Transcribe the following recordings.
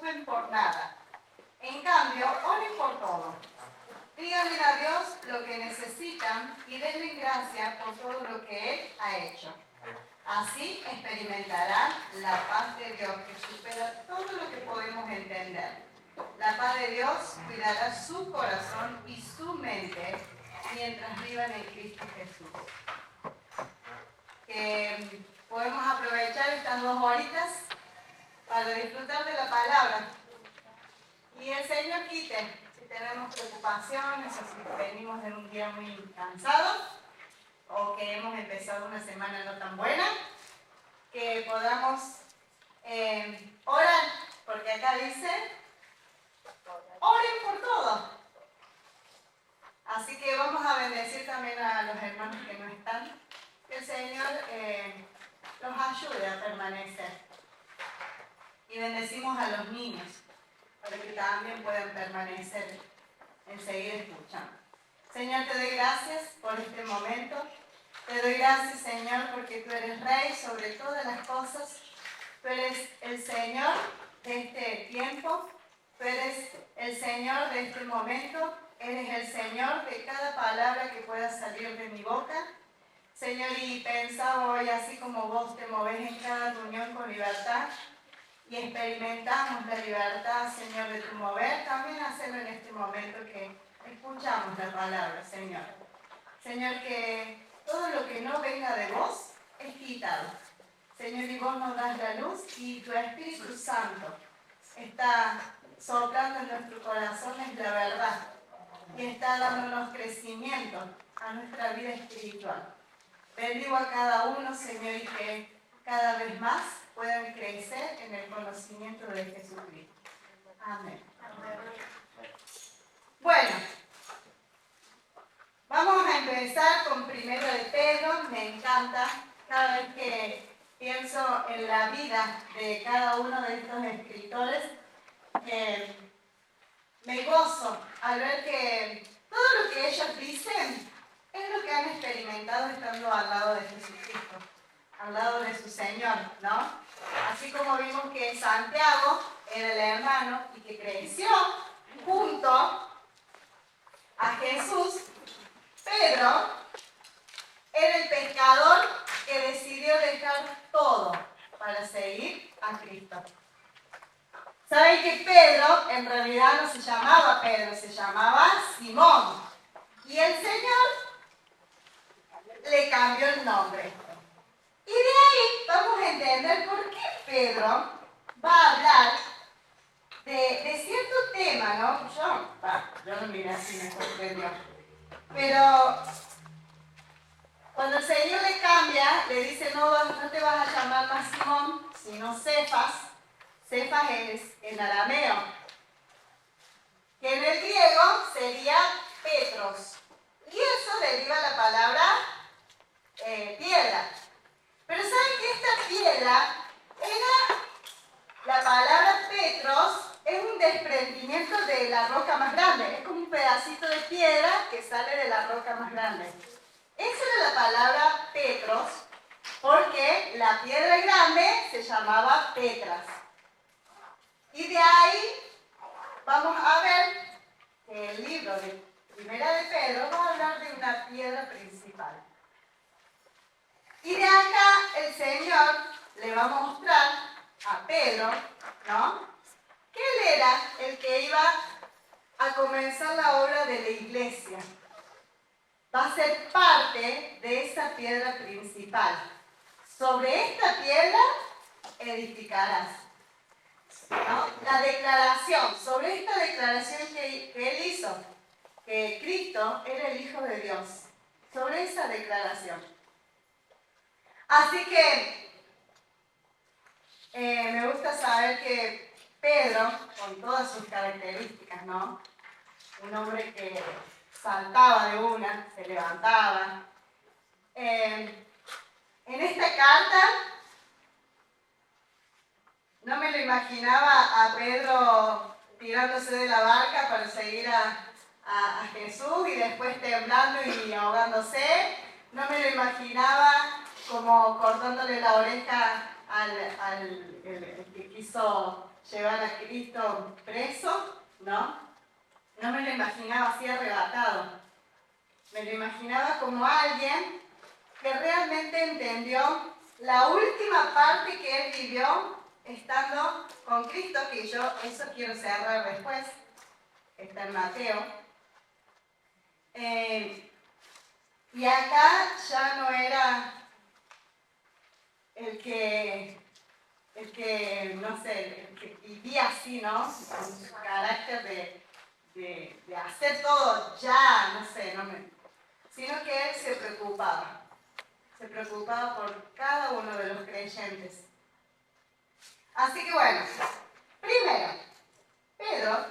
preocupen por nada. En cambio, oren por todo. Díganle a Dios lo que necesitan y denle gracias por todo lo que Él ha hecho. Así experimentarán la paz de Dios que supera todo lo que podemos entender. La paz de Dios cuidará su corazón y su mente mientras vivan en Cristo Jesús. Que podemos aprovechar estas 2 horitas para disfrutar de la palabra. Y el Señor quite si tenemos preocupaciones o si venimos de un día muy cansado o que hemos empezado una semana no tan buena, que podamos orar, porque acá dice, oren por todo. Así que vamos a bendecir también a los hermanos que no están, que el Señor los ayude a permanecer. Y bendecimos a los niños, para que también puedan permanecer en seguir escuchando. Señor, te doy gracias por este momento. Te doy gracias, Señor, porque tú eres Rey sobre todas las cosas. Tú eres el Señor de este tiempo. Tú eres el Señor de este momento. Eres el Señor de cada palabra que pueda salir de mi boca. Señor, y pensaba hoy, así como vos te movés en cada reunión con libertad, y experimentamos la libertad, Señor, de tu mover, también hacerlo en este momento que escuchamos la palabra, Señor. Señor, que todo lo que no venga de vos es quitado. Señor, y vos nos das la luz y tu Espíritu Santo está soplando en nuestro corazón es la verdad y está dándonos crecimiento a nuestra vida espiritual. Bendigo a cada uno, Señor, y que cada vez más puedan crecer en el conocimiento de Jesucristo. Amén. Bueno, vamos a empezar con 1 de Pedro. Me encanta cada vez que pienso en la vida de cada uno de estos escritores. Me gozo al ver que todo lo que ellos dicen es lo que han experimentado estando al lado de Jesucristo, al lado de su Señor, ¿no? Así como vimos que Santiago era el hermano y que creció junto a Jesús, Pedro era el pescador que decidió dejar todo para seguir a Cristo. ¿Saben que Pedro en realidad no se llamaba Pedro, se llamaba Simón? Y el Señor le cambió el nombre. Y de ahí vamos a entender por qué Pedro va a hablar de cierto tema, ¿no? Yo lo miré así, me sorprendió. Pero cuando el Señor le cambia, le dice, no te vas a llamar más Simón, sino Cefas. Cefas es en arameo, que en el griego sería Petros. Y eso deriva la palabra piedra. Pero ¿saben que esta piedra era, la palabra Petros, es un desprendimiento de la roca más grande? Es como un pedacito de piedra que sale de la roca más grande. Esa era la palabra Petros, porque la piedra grande se llamaba Petras. Y de ahí vamos a ver que el libro de 1 de Pedro va a hablar de una piedra principal. Y de acá el Señor le va a mostrar a Pedro, ¿no?, que él era el que iba a comenzar la obra de la iglesia. Va a ser parte de esa piedra principal. Sobre esta piedra edificarás, ¿no? La declaración, sobre esta declaración que él hizo, que Cristo era el Hijo de Dios, sobre esa declaración. Así que me gusta saber que Pedro, con todas sus características, ¿no?, un hombre que saltaba de una, se levantaba. En esta carta no me lo imaginaba a Pedro tirándose de la barca para seguir a Jesús y después temblando y ahogándose. No me lo imaginaba como cortándole la oreja al que quiso llevar a Cristo preso, ¿no? No me lo imaginaba así arrebatado. Me lo imaginaba como alguien que realmente entendió la última parte que él vivió estando con Cristo, que yo eso quiero cerrar después, está en Mateo. Y acá ya no era el que no sé, el que vivía así, ¿no? Con su carácter de hacer todo ya, no sé, sino que él se preocupaba por cada uno de los creyentes. Así que bueno, primero, Pedro,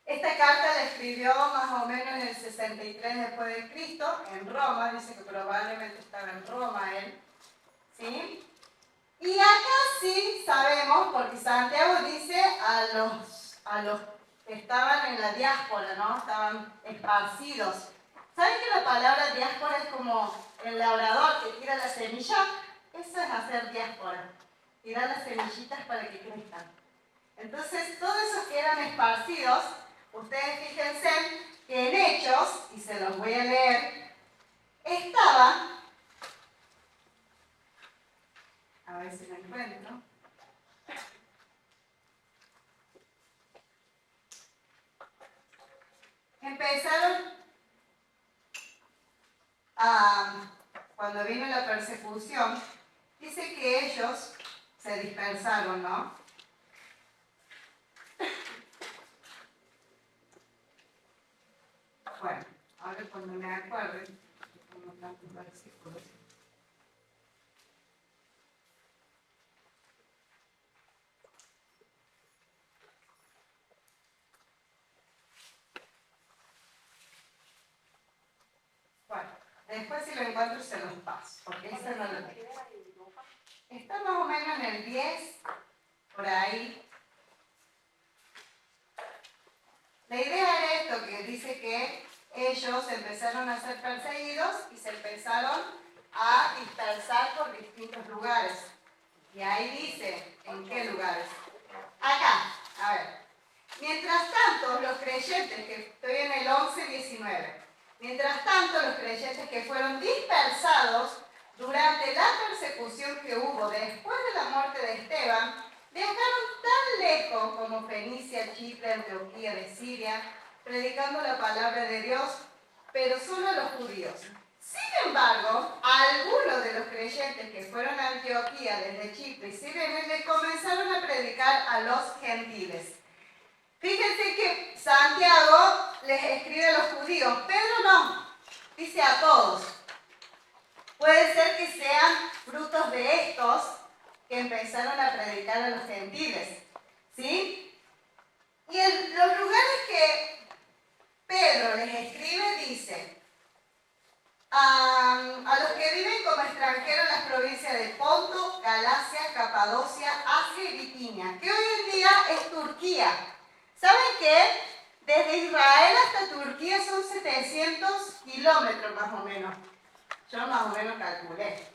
esta carta la escribió más o menos en el 63 después de Cristo, en Roma, dice que probablemente estaba en Roma él, ¿sí? Y acá sí sabemos, porque Santiago dice a los que estaban en la diáspora, ¿no? Estaban esparcidos. ¿Saben que la palabra diáspora es como el labrador que tira la semilla? Eso es hacer diáspora, tirar las semillitas para que crezcan. Entonces, todos esos que eran esparcidos, ustedes fíjense que en Hechos, y se los voy a leer, estaban, a ver si lo encuentro, empezaron cuando vino la persecución, dice que ellos se dispersaron, ¿no? Bueno, ahora cuando me acuerden, tengo tantos versículos. Bueno, después si lo encuentro se los paso, porque esta no lo tengo. Está más o menos en el 10, por ahí. La idea era esto, que dice que ellos empezaron a ser perseguidos y se empezaron a dispersar por distintos lugares. Y ahí dice, ¿en qué lugares? Acá, a ver. Mientras tanto, los creyentes, que estoy en el 11-19, mientras tanto, los creyentes que fueron dispersados durante la persecución que hubo después de la muerte de Esteban, viajaron tan lejos como Fenicia, Chipre, Antioquía de Siria, predicando la palabra de Dios, pero solo a los judíos. Sin embargo, algunos de los creyentes que fueron a Antioquía desde Chipre y Siria le comenzaron a predicar a los gentiles. Fíjense que Santiago les escribe a los judíos, Pedro no, dice a todos. Puede ser que sean frutos de estos que empezaron a predicar a los gentiles, ¿sí? Y en los lugares que Pedro les escribe dice, a los que viven como extranjeros en las provincias de Ponto, Galacia, Capadocia, Asia y Bitinia, que hoy en día es Turquía. ¿Saben qué? Desde Israel hasta Turquía son 700 kilómetros más o menos. Yo más o menos calculé.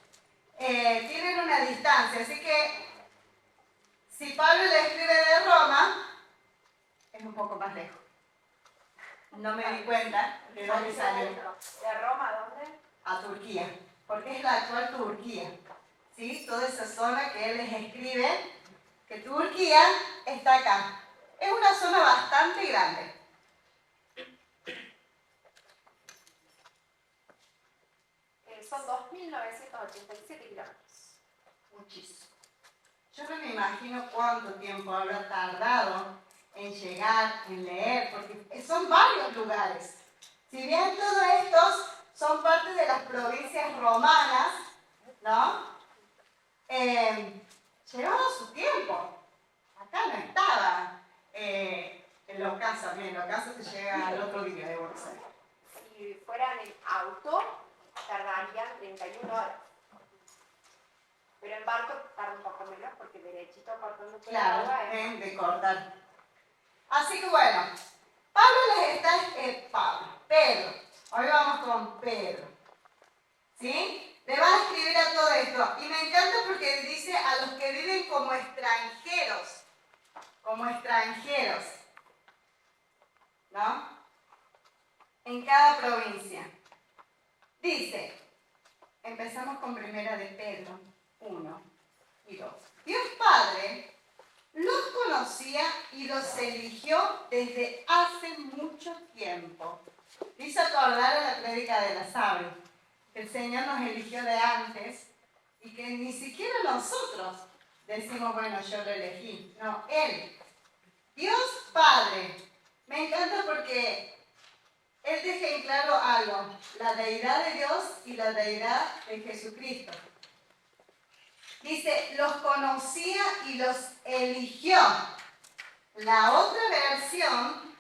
Tienen una distancia, así que si Pablo le escribe de Roma, es un poco más lejos. No me di cuenta de dónde salió. ¿De Roma a dónde? A Turquía, porque es la actual Turquía. ¿Sí? Toda esa zona que él les escribe, que Turquía está acá. Es una zona bastante grande. Son 2.987 kilómetros. Muchísimo. Yo no me imagino cuánto tiempo habrá tardado en llegar, en leer, porque son varios lugares. Si bien todos estos son parte de las provincias romanas, ¿no? Llevaba su tiempo. Acá no estaba el ocaso, bien, el ocaso te llega al otro día de Buenos Aires. Si fueran en auto, tardarían 31 horas. Pero en barco tarda un poco menos porque derechito cortando todo el agua Claro, de cortar. Así que bueno, Pablo les está, Pedro, hoy vamos con Pedro, ¿sí? Le va a escribir a todo esto, y me encanta porque dice a los que viven como extranjeros extranjeros, ¿no? En cada provincia. Dice, empezamos con Primera de Pedro 1 y 2. Dios Padre los conocía y los eligió desde hace mucho tiempo. Hizo acordar a la prédica de la Sabri, que el Señor nos eligió de antes y que ni siquiera nosotros decimos, bueno, yo lo elegí. No, Él. Dios Padre. Me encanta porque Él deja en claro algo, la deidad de Dios y la deidad de Jesucristo. Dice, los conocía y los eligió. La otra versión,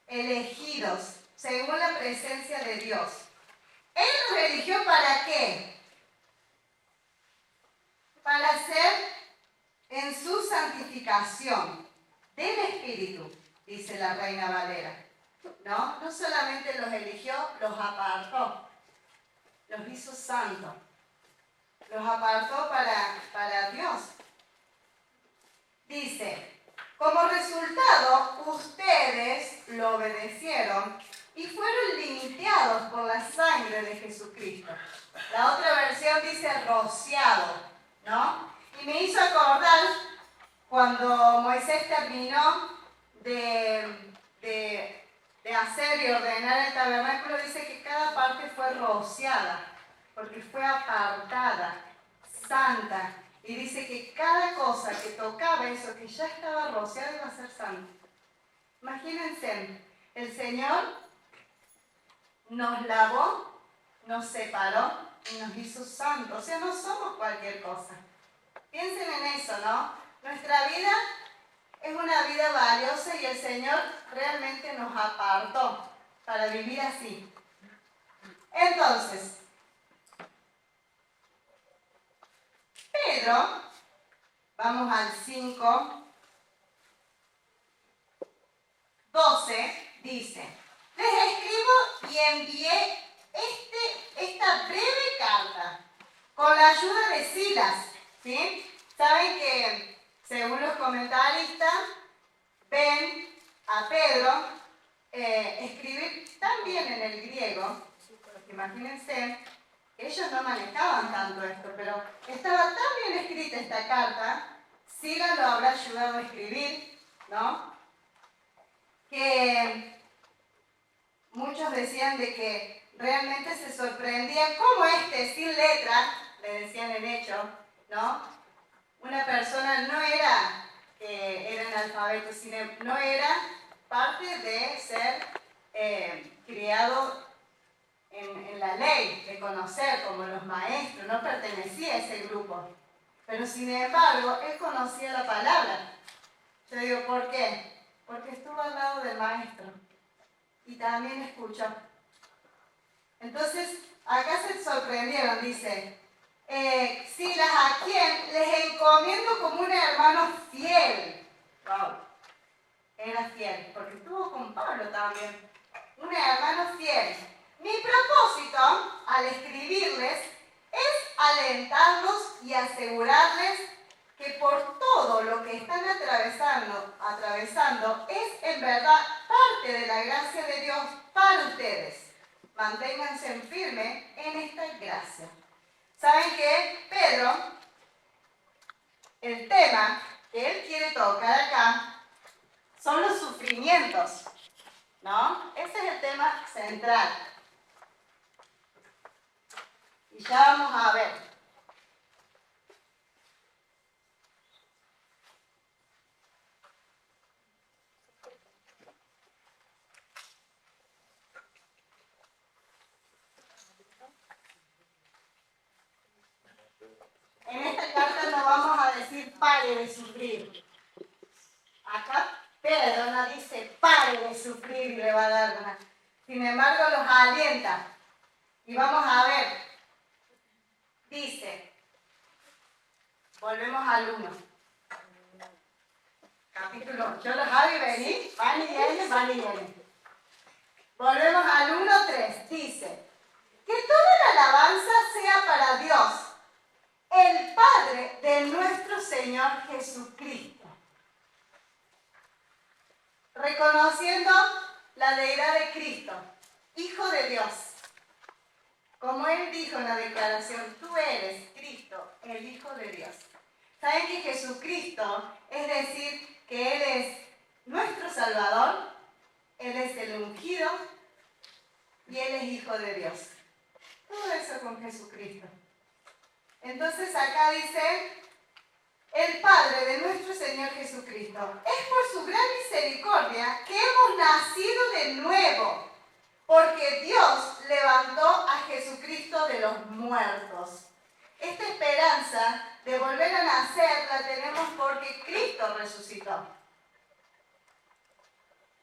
elegidos, según la presencia de Dios. Él los eligió ¿para qué? Para ser en su santificación del Espíritu, dice la Reina Valera. No solamente los eligió, los apartó, los hizo santos, los apartó para Dios. Dice, como resultado, ustedes lo obedecieron y fueron limpiados por la sangre de Jesucristo. La otra versión dice rociado, ¿no? Y me hizo acordar cuando Moisés terminó de hacer y ordenar el tabernáculo, dice que cada parte fue rociada, porque fue apartada, santa. Y dice que cada cosa que tocaba eso, que ya estaba rociado, iba a ser santo. Imagínense, el Señor nos lavó, nos separó y nos hizo santos. O sea, no somos cualquier cosa. Piensen en eso, ¿no? Nuestra vida es una vida valiosa y el Señor realmente nos apartó para vivir así. Entonces, Pedro, vamos al 5, 12, dice, les escribo y envié esta breve carta con la ayuda de Silas, ¿sí? Saben que, según los comentaristas, ven a Pedro escribir tan bien en el griego, porque imagínense, ellos no manejaban tanto esto, pero estaba tan bien escrita esta carta, Silas lo habrá ayudado a escribir, ¿no? Que muchos decían de que realmente se sorprendían cómo sin letra, le decían en Hecho, ¿no? Una persona no era que era analfabeto, sino no era parte de ser criado en la ley, de conocer como los maestros, no pertenecía a ese grupo. Pero sin embargo, él conocía la palabra. Yo digo, ¿por qué? Porque estuvo al lado del maestro y también escuchó. Entonces, acá se sorprendieron, dice, Silas, a quien les encomiendo como un hermano fiel. Wow, era fiel, porque estuvo con Pablo también. Un hermano fiel. Mi propósito al escribirles es alentarlos y asegurarles que por todo lo que están atravesando es en verdad parte de la gracia de Dios para ustedes. Manténganse firmes en esta gracia. ¿Saben qué? Pedro, el tema que él quiere tocar acá son los sufrimientos, ¿no? Ese es el tema central. Y ya vamos a ver. En esta carta no vamos a decir pare de sufrir. Acá Pedro no dice pare de sufrir y le va a dar una. Sin embargo, los alienta. Y vamos a ver. Dice, volvemos al 1. Capítulo, yo los hago y venir, van y vienen. Volvemos al 1:3. Dice, que toda la alabanza sea para Dios, el Padre de nuestro Señor Jesucristo. reconociendo la deidad de Cristo, Hijo de Dios. Como Él dijo en la declaración, tú eres Cristo, el Hijo de Dios. ¿Saben que Jesucristo, es decir, que Él es nuestro Salvador? Él es el ungido y Él es Hijo de Dios. Todo eso con Jesucristo. Entonces acá dice, el Padre de nuestro Señor Jesucristo, es por su gran misericordia que hemos nacido de nuevo, porque Dios levantó a Jesucristo de los muertos. Esta esperanza de volver a nacer la tenemos porque Cristo resucitó.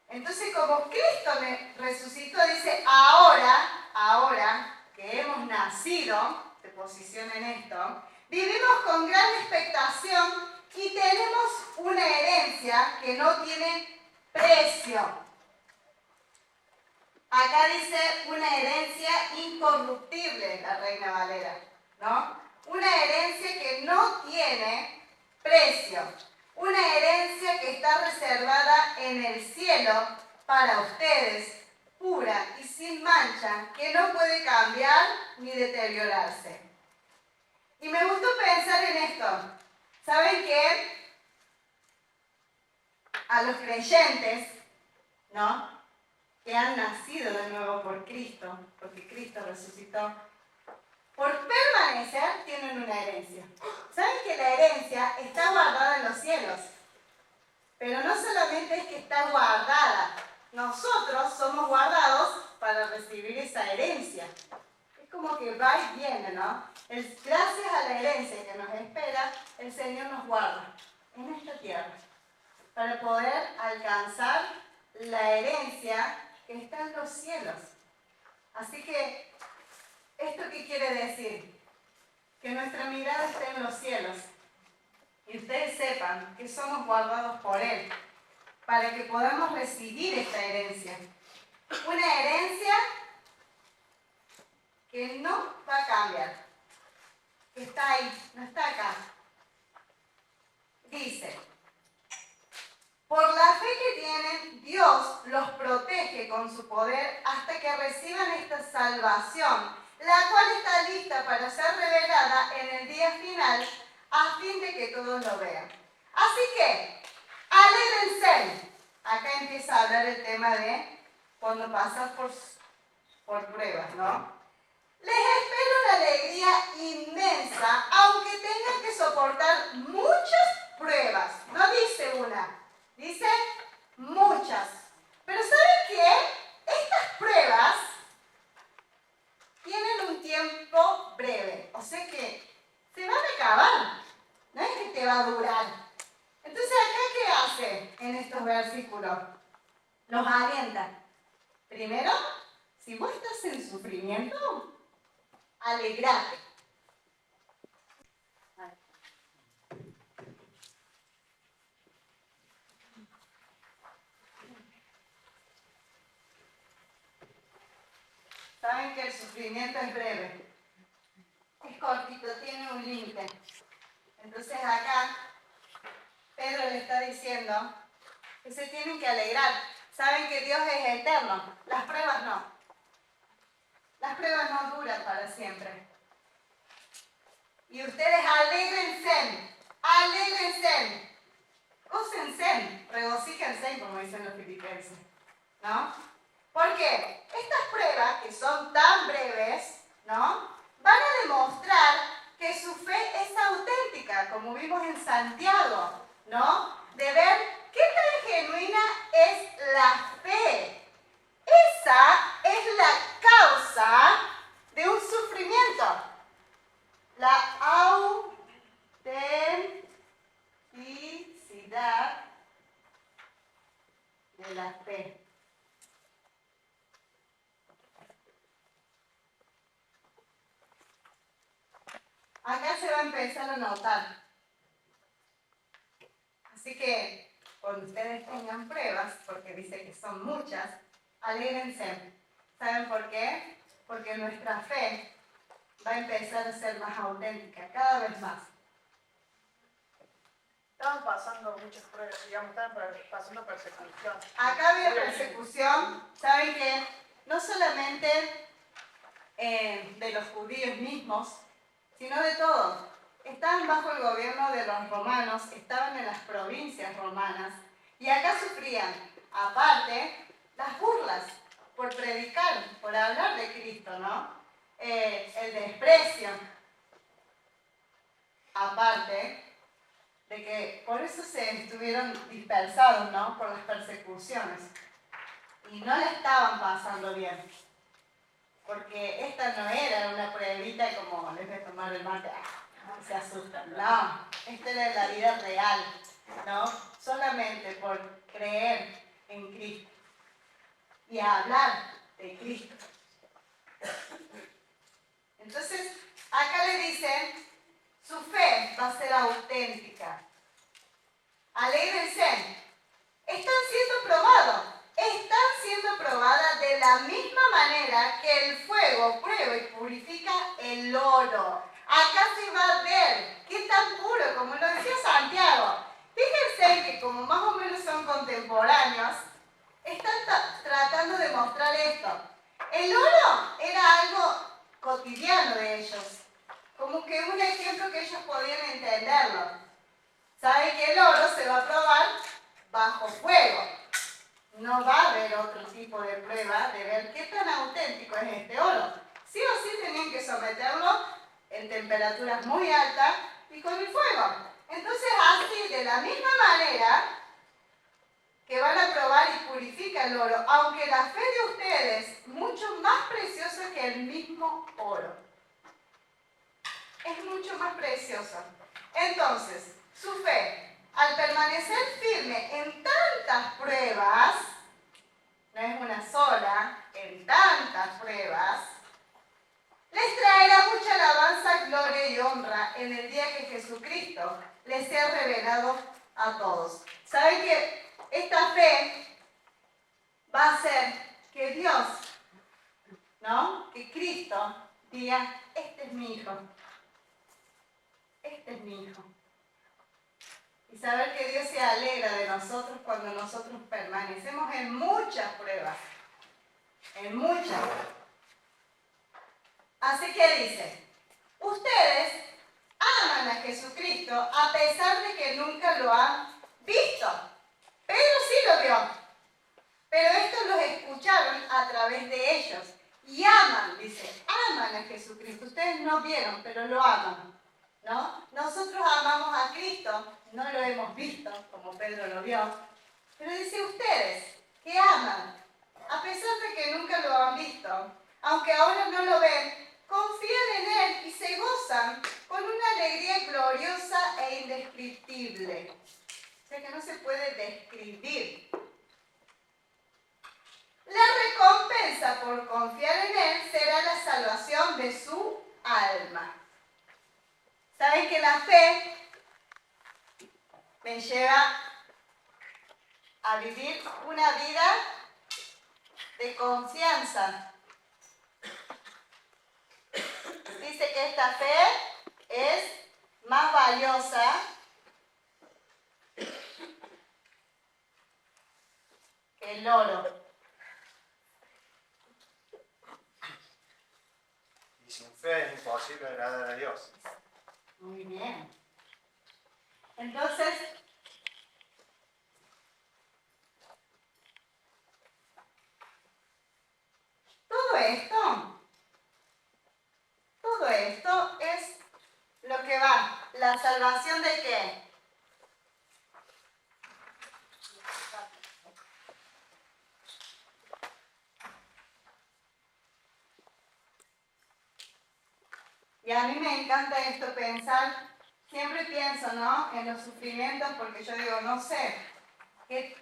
Entonces, como Cristo resucitó, dice, ahora que hemos nacido, se posiciona en esto, vivimos con gran expectación y tenemos una herencia que no tiene precio. Acá dice una herencia incorruptible, la Reina Valera, ¿no? Una herencia que no tiene precio. Una herencia que está reservada en el cielo para ustedes, pura y sin mancha, que no puede cambiar ni deteriorarse. Y me gustó pensar en esto. ¿Saben qué? A los creyentes, ¿no?, que han nacido de nuevo por Cristo, porque Cristo resucitó, por permanecer tienen una herencia. ¿Saben que la herencia está guardada en los cielos? Pero no solamente es que está guardada, nosotros somos guardados para recibir esa herencia. Es como que va y viene, ¿no? Gracias a la herencia que nos espera, el Señor nos guarda en esta tierra para poder alcanzar la herencia que está en los cielos. Así que, ¿esto qué quiere decir? Que nuestra mirada esté en los cielos y ustedes sepan que somos guardados por Él para que podamos recibir esta herencia. Una herencia que no va a cambiar, que está ahí, no está acá. Dice, por la fe que tienen, Dios los protege con su poder hasta que reciban esta salvación, la cual está lista para ser revelada en el día final, a fin de que todos lo vean. Así que, alégrense. Acá empieza a hablar el tema de cuando pasas por pruebas, ¿no? Les espero una alegría inmensa, aunque tengan que soportar muchas pruebas. No dice una, dice muchas. Pero ¿saben qué? Estas pruebas tienen un tiempo breve, o sea que se van a acabar, no es que te va a durar. Entonces, ¿acá qué hace en estos versículos? Los alienta. Primero, si vos estás en sufrimiento, alegrate. Saben que el sufrimiento es breve, es cortito, tiene un límite. Entonces acá Pedro le está diciendo que se tienen que alegrar. Saben que Dios es eterno, las pruebas no. Las pruebas no duran para siempre. Y ustedes alégrense, gócense, regocíjense, como dicen los filipenses, ¿no? Porque estas pruebas, que son tan breves, ¿no?, van a demostrar que su fe es auténtica, como vimos en Santiago, ¿no? De ver qué tan genuina es la fe. Esa es la causa de un sufrimiento. La autenticidad de la fe. Acá se va a empezar a notar. Así que cuando ustedes tengan pruebas, porque dice que son muchas, alégrense. ¿Saben por qué? Porque nuestra fe va a empezar a ser más auténtica, cada vez más. Estaban pasando muchas pruebas, digamos, estaban pasando persecución. Acá había persecución, ¿saben qué? No solamente de los judíos mismos, sino de todos. Estaban bajo el gobierno de los romanos, estaban en las provincias romanas, y acá sufrían, aparte, las burlas por predicar, por hablar de Cristo, ¿no? El desprecio, aparte de que por eso se estuvieron dispersados, ¿no? Por las persecuciones. Y no la estaban pasando bien. Porque esta no era una pruebita como les voy a tomar el mate, se asustan. No, esta era la vida real, ¿no? Solamente por creer en Cristo y hablar de Cristo. Entonces, acá le dicen, su fe va a ser auténtica. Alégrense. Están siendo probadas de la misma manera que el fuego prueba y purifica el oro. Acá se va a ver qué tan puro, como lo decía Santiago. Fíjense que como más o menos son contemporáneos, están tratando de mostrar esto. El oro era algo cotidiano de ellos, como que un ejemplo que ellos podían entenderlo. Saben que el oro se va a probar bajo fuego. No va a haber otro tipo de prueba de ver qué tan auténtico es este oro. Sí o sí tenían que someterlo en temperaturas muy altas y con el fuego. Entonces así, de la misma manera que van a probar y purificar el oro, aunque la fe de ustedes es mucho más preciosa que el mismo oro. Es mucho más preciosa. Entonces, su fe, al permanecer firme en tantas pruebas, no es una sola, en tantas pruebas, les traerá mucha alabanza, gloria y honra en el día que Jesucristo les sea revelado a todos. ¿Saben que esta fe va a hacer que Dios, ¿no? Que Cristo diga, este es mi hijo. Este es mi hijo. Y saber que Dios se alegra de nosotros cuando nosotros permanecemos en muchas pruebas. En muchas. Así que dice, ustedes aman a Jesucristo a pesar de que nunca lo han visto. Pedro sí lo vio. Pero estos los escucharon a través de ellos. Y aman, dice, aman a Jesucristo. Ustedes no vieron, pero lo aman. ¿No? Nosotros amamos a Cristo, no lo hemos visto, como Pedro lo vio, pero dice ustedes que aman, a pesar de que nunca lo han visto, aunque ahora no lo ven, confían en Él y se gozan con una alegría gloriosa e indescriptible. O sea que no se puede describir. La recompensa por confiar en Él será la salvación de su alma. ¿Saben que la fe me lleva a vivir una vida de confianza? Dice que esta fe es más valiosa que el oro. Y sin fe es imposible agradar a Dios. Muy bien. Entonces, todo esto es lo que va. ¿La salvación de qué? Y a mí me encanta esto pensar, siempre pienso, ¿no? En los sufrimientos, porque yo digo, no sé, si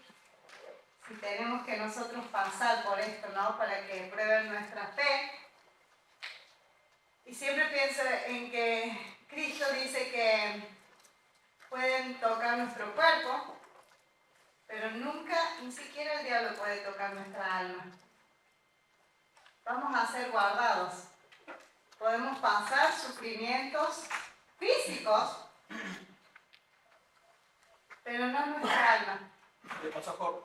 tenemos que nosotros pasar por esto, ¿no? Para que prueben nuestra fe. Y siempre pienso en que Cristo dice que pueden tocar nuestro cuerpo, pero nunca, ni siquiera el diablo puede tocar nuestra alma. Vamos a ser guardados. Podemos pasar sufrimientos físicos, pero no nuestra alma, Le pasó a Job.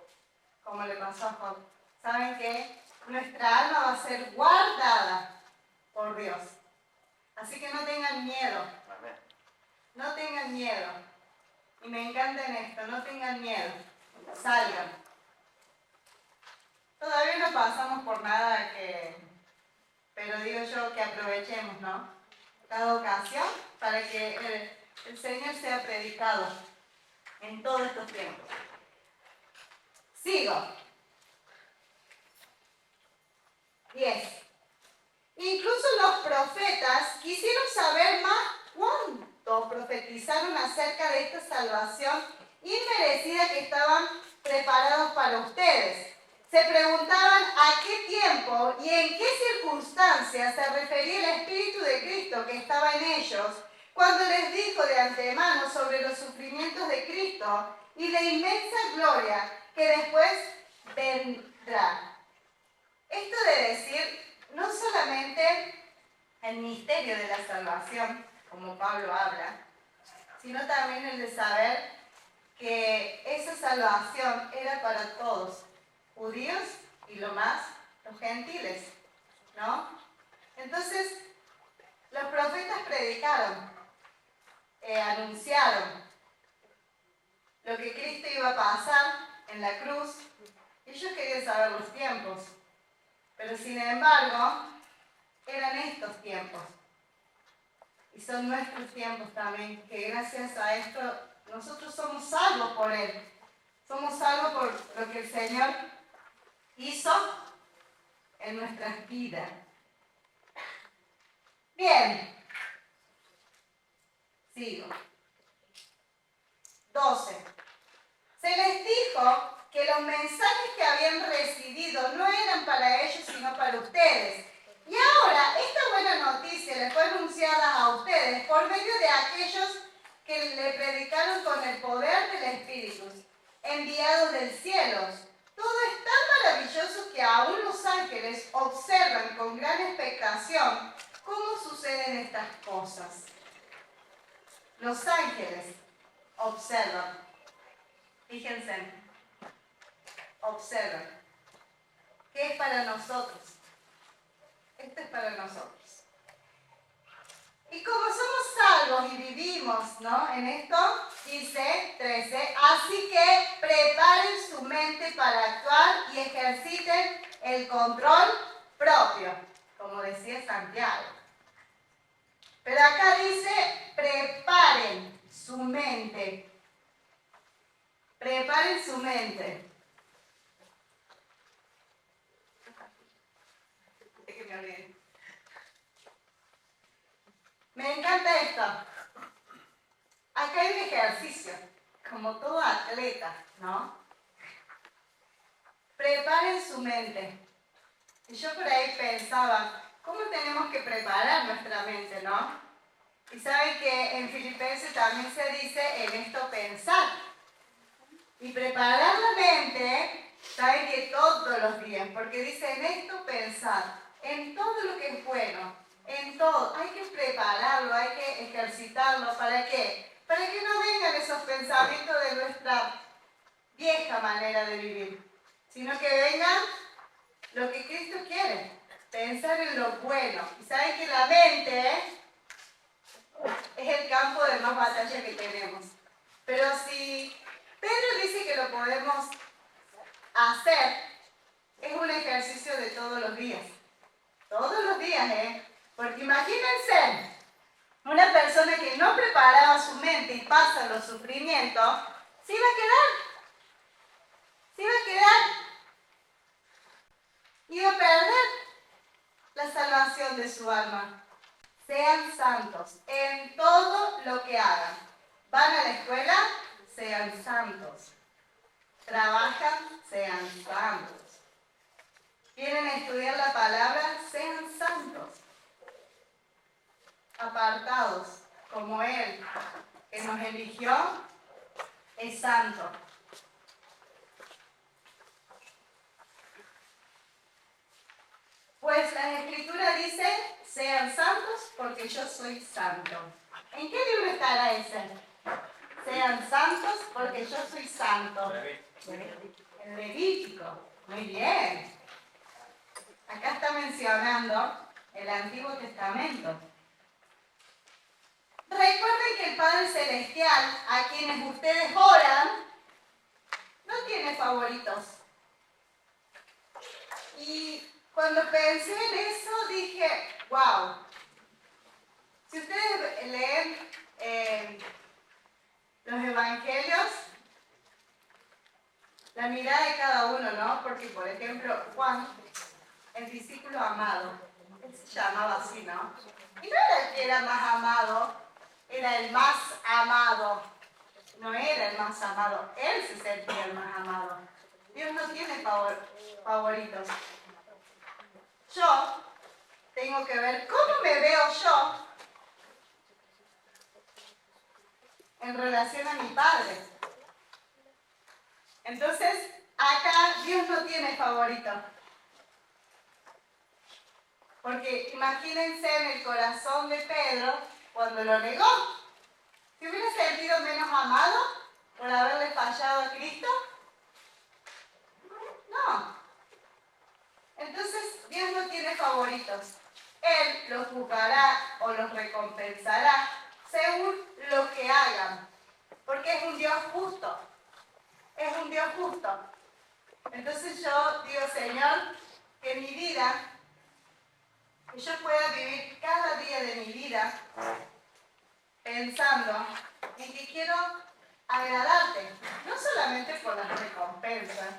como le pasó a Job. ¿Saben qué? Nuestra alma va a ser guardada por Dios. Así que no tengan miedo, Amén. no tengan miedo. Y me encanta en esto, no tengan miedo, salgan. Todavía no pasamos por nada pero digo yo que aprovechemos, ¿no? Cada ocasión para que el Señor sea predicado en todos estos tiempos. Sigo. 10. Incluso los profetas quisieron saber más cuánto profetizaron acerca de esta salvación inmerecida que estaban preparados para ustedes. Se preguntaban a qué tiempo y en qué circunstancias se refería el Espíritu de Cristo que estaba en ellos cuando les dijo de antemano sobre los sufrimientos de Cristo y la inmensa gloria que después vendrá. Esto de decir, no solamente el misterio de la salvación, como Pablo habla, sino también el de saber que esa salvación era para todos, judíos y lo más, los gentiles, ¿no? Entonces, los profetas predicaron, anunciaron lo que Cristo iba a pasar en la cruz. Ellos querían saber los tiempos, pero sin embargo, eran estos tiempos. Y son nuestros tiempos también, que gracias a esto nosotros somos salvos por Él. Somos salvos por lo que el Señor hizo en nuestras vidas. Bien. Sigo. 12. Se les dijo que los mensajes que habían recibido no eran para ellos, sino para ustedes. Y ahora, esta buena noticia les fue anunciada a ustedes por medio de aquellos que le predicaron con el poder del Espíritu, enviados del cielo. Todo es tan maravilloso que aún los ángeles observan con gran expectación cómo suceden estas cosas. Los ángeles observan. Fíjense, observan. ¿Qué es para nosotros? Esto es para nosotros. Y como somos salvos y vivimos, ¿no? En esto, dice 13, así que preparen su mente para actuar y ejerciten el control propio, como decía Santiago. Pero acá dice, preparen su mente. Preparen su mente. Es que me olvidé. Me encanta esto. Acá hay un ejercicio, como todo atleta, ¿no? Preparen su mente. Y yo por ahí pensaba, ¿cómo tenemos que preparar nuestra mente, no? Y saben que en Filipenses también se dice en esto pensar. Y preparar la mente, saben que todos los días, porque dice en esto pensar, en todo lo que es bueno, en todo. Hay que prepararlo, hay que ejercitarlo. ¿Para qué? Para que no vengan esos pensamientos de nuestra vieja manera de vivir, sino que vengan lo que Cristo quiere, pensar en lo bueno. Y saben que la mente es el campo de más batalla que tenemos. Pero si Pedro dice que lo podemos hacer, es un ejercicio de todos los días. Todos los días, ¿eh? Porque imagínense, una persona que no preparaba su mente y pasa los sufrimientos, se iba a quedar. Iba a perder la salvación de su alma. Sean santos en todo lo que hagan. Van a la escuela, sean santos. Trabajan, sean santos. Vienen a estudiar la palabra, sean santos. Apartados, como Él, que nos eligió, es santo. Pues la Escritura dice, sean santos porque yo soy santo. ¿En qué libro estará ese? Sean santos porque yo soy santo. El Levítico. Muy bien. Acá está mencionando el Antiguo Testamento. Recuerden que el Padre Celestial, a quienes ustedes oran, no tiene favoritos. Y cuando pensé en eso dije, wow. Si ustedes leen los evangelios, la mirada de cada uno, ¿no? Porque, por ejemplo, Juan, el discípulo amado, él se llamaba así, ¿no? Y no era el que era más amado, era el más amado. No era el más amado, él se sentía el más amado. Dios no tiene favoritos. Yo tengo que ver cómo me veo yo en relación a mi Padre. Entonces, acá Dios no tiene favorito. Porque imagínense en el corazón de Pedro cuando lo negó. ¿Se hubiera sentido menos amado por haberle fallado a Cristo? No. Entonces, Dios no tiene favoritos. Él los juzgará o los recompensará según lo que hagan. Porque es un Dios justo. Es un Dios justo. Entonces yo digo, Señor, que mi vida, que yo pueda vivir cada día de mi vida pensando en que quiero agradarte, no solamente por las recompensas,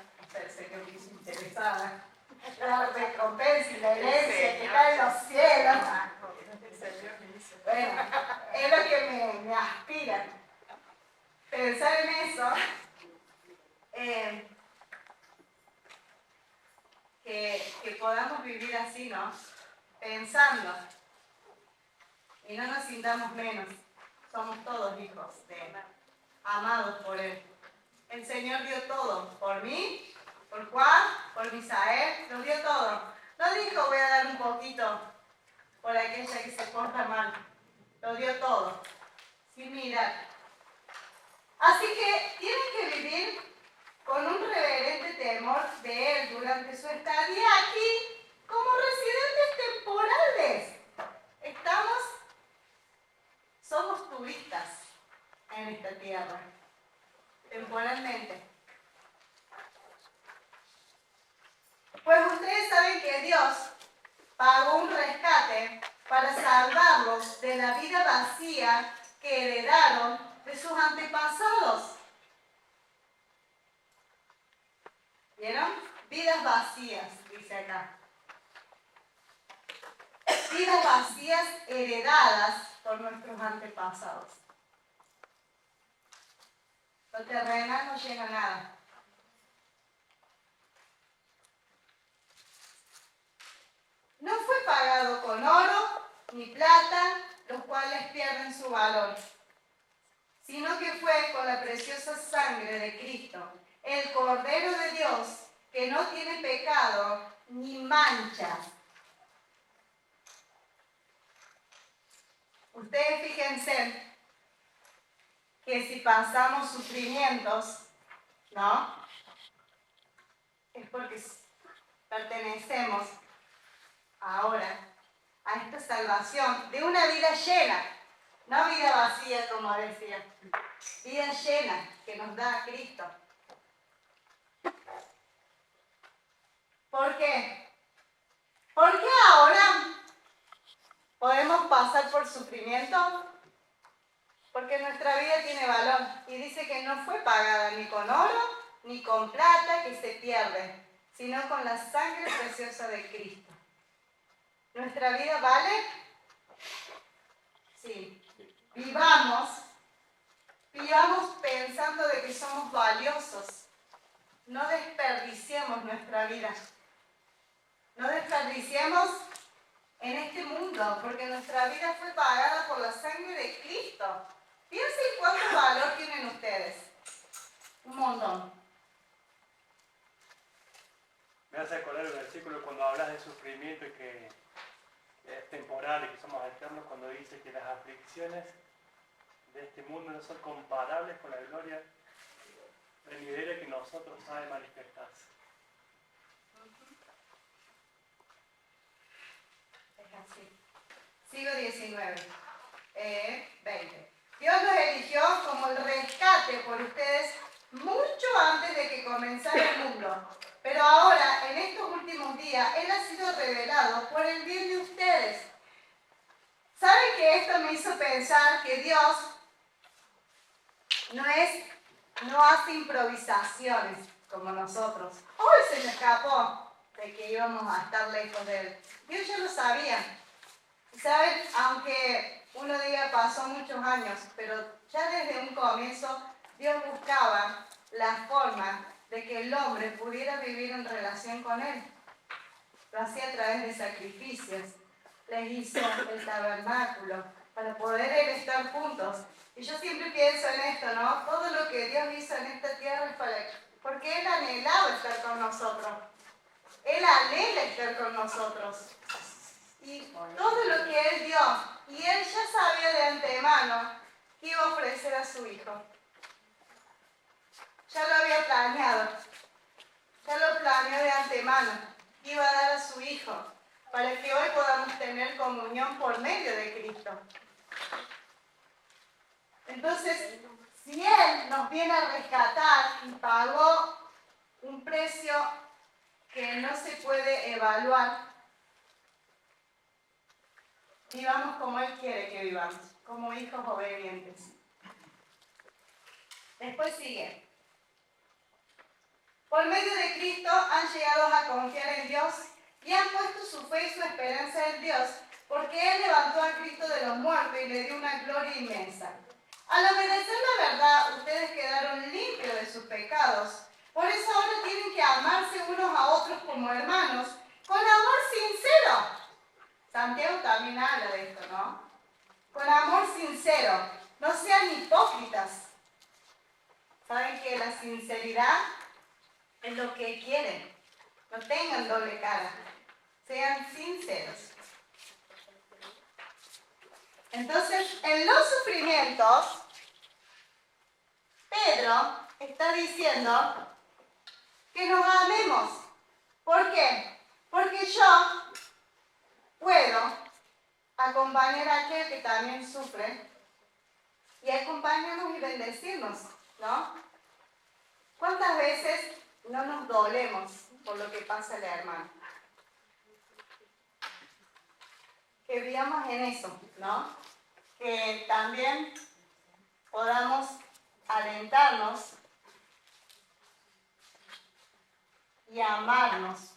sé que me hice interesada, la recompensa y la herencia que está en los cielos, bueno, es lo que me aspira. Pensar en eso, que podamos vivir así, ¿no? Pensando y no nos sintamos menos. Somos todos hijos de Él, amados por Él. El Señor dio todo por mí, por Juan, por Misael, lo dio todo. No dijo voy a dar un poquito por aquella que se porta mal. Lo dio todo, sin mirar. Así que tienen que vivir con un reverente temor de Él durante su estadía aquí como residentes temporales. Somos turistas en esta tierra, temporalmente. Pues ustedes saben que Dios pagó un rescate para salvarlos de la vida vacía que heredaron de sus antepasados. ¿Vieron? Vidas vacías, dice acá. Vidas vacías heredadas por nuestros antepasados. Lo terrenal no llena nada. No fue pagado con oro ni plata, los cuales pierden su valor, sino que fue con la preciosa sangre de Cristo, el Cordero de Dios, que no tiene pecado ni mancha. Ustedes fíjense que si pasamos sufrimientos, ¿no? Es porque pertenecemos ahora a esta salvación de una vida llena, no vida vacía como decía, vida llena que nos da Cristo. ¿Por qué? Porque ahora podemos pasar por sufrimiento, porque nuestra vida tiene valor y dice que no fue pagada ni con oro ni con plata que se pierde, sino con la sangre preciosa de Cristo. ¿Nuestra vida vale? Sí. Vivamos pensando de que somos valiosos. No desperdiciemos nuestra vida. No desperdiciemos en este mundo, porque nuestra vida fue pagada por la sangre de Cristo. Piensen cuánto valor tienen ustedes. Un montón. Me hace acordar el versículo cuando hablas de sufrimiento y que es temporal y que somos eternos, cuando dice que las aflicciones de este mundo no son comparables con la gloria venidera que nosotros ha de manifestarse. Es así. Sigo 19. 20. Dios los eligió como el rescate por ustedes mucho antes de que comenzara el mundo. Pero ahora, en estos últimos días, Él ha sido revelado por el bien de ustedes. ¿Saben que esto me hizo pensar que Dios no hace improvisaciones como nosotros? Hoy se me escapó de que íbamos a estar lejos de Él. Dios ya lo sabía. ¿Saben? Aunque uno diga pasó muchos años, pero ya desde un comienzo Dios buscaba la forma de que el hombre pudiera vivir en relación con Él. Lo hacía a través de sacrificios. Les hizo el tabernáculo para poder estar juntos. Y yo siempre pienso en esto, ¿no? Todo lo que Dios hizo en esta tierra es porque Él anhelaba estar con nosotros. Él anhela estar con nosotros. Y todo lo que Él dio, y Él ya sabía de antemano que iba a ofrecer a su Hijo. Ya lo había planeado. Ya lo planeó de antemano. Iba a dar a su Hijo para que hoy podamos tener comunión por medio de Cristo. Entonces, si Él nos viene a rescatar y pagó un precio que no se puede evaluar, vivamos como Él quiere que vivamos, como hijos obedientes. Después sigue. Por medio de Cristo han llegado a confiar en Dios y han puesto su fe y su esperanza en Dios, porque Él levantó a Cristo de los muertos y le dio una gloria inmensa. Al obedecer la verdad, ustedes quedaron limpios de sus pecados. Por eso ahora tienen que amarse unos a otros como hermanos, con amor sincero. Santiago también habla de esto, ¿no? Con amor sincero. No sean hipócritas. Saben que la sinceridad es lo que quieren. No tengan doble cara. Sean sinceros. Entonces, en los sufrimientos, Pedro está diciendo que nos amemos. ¿Por qué? Porque yo puedo acompañar a aquel que también sufre y acompañarnos y bendecirnos, ¿no? ¿Cuántas veces no nos dolemos por lo que pasa al hermano? Que vivamos en eso, ¿no? Que también podamos alentarnos y amarnos.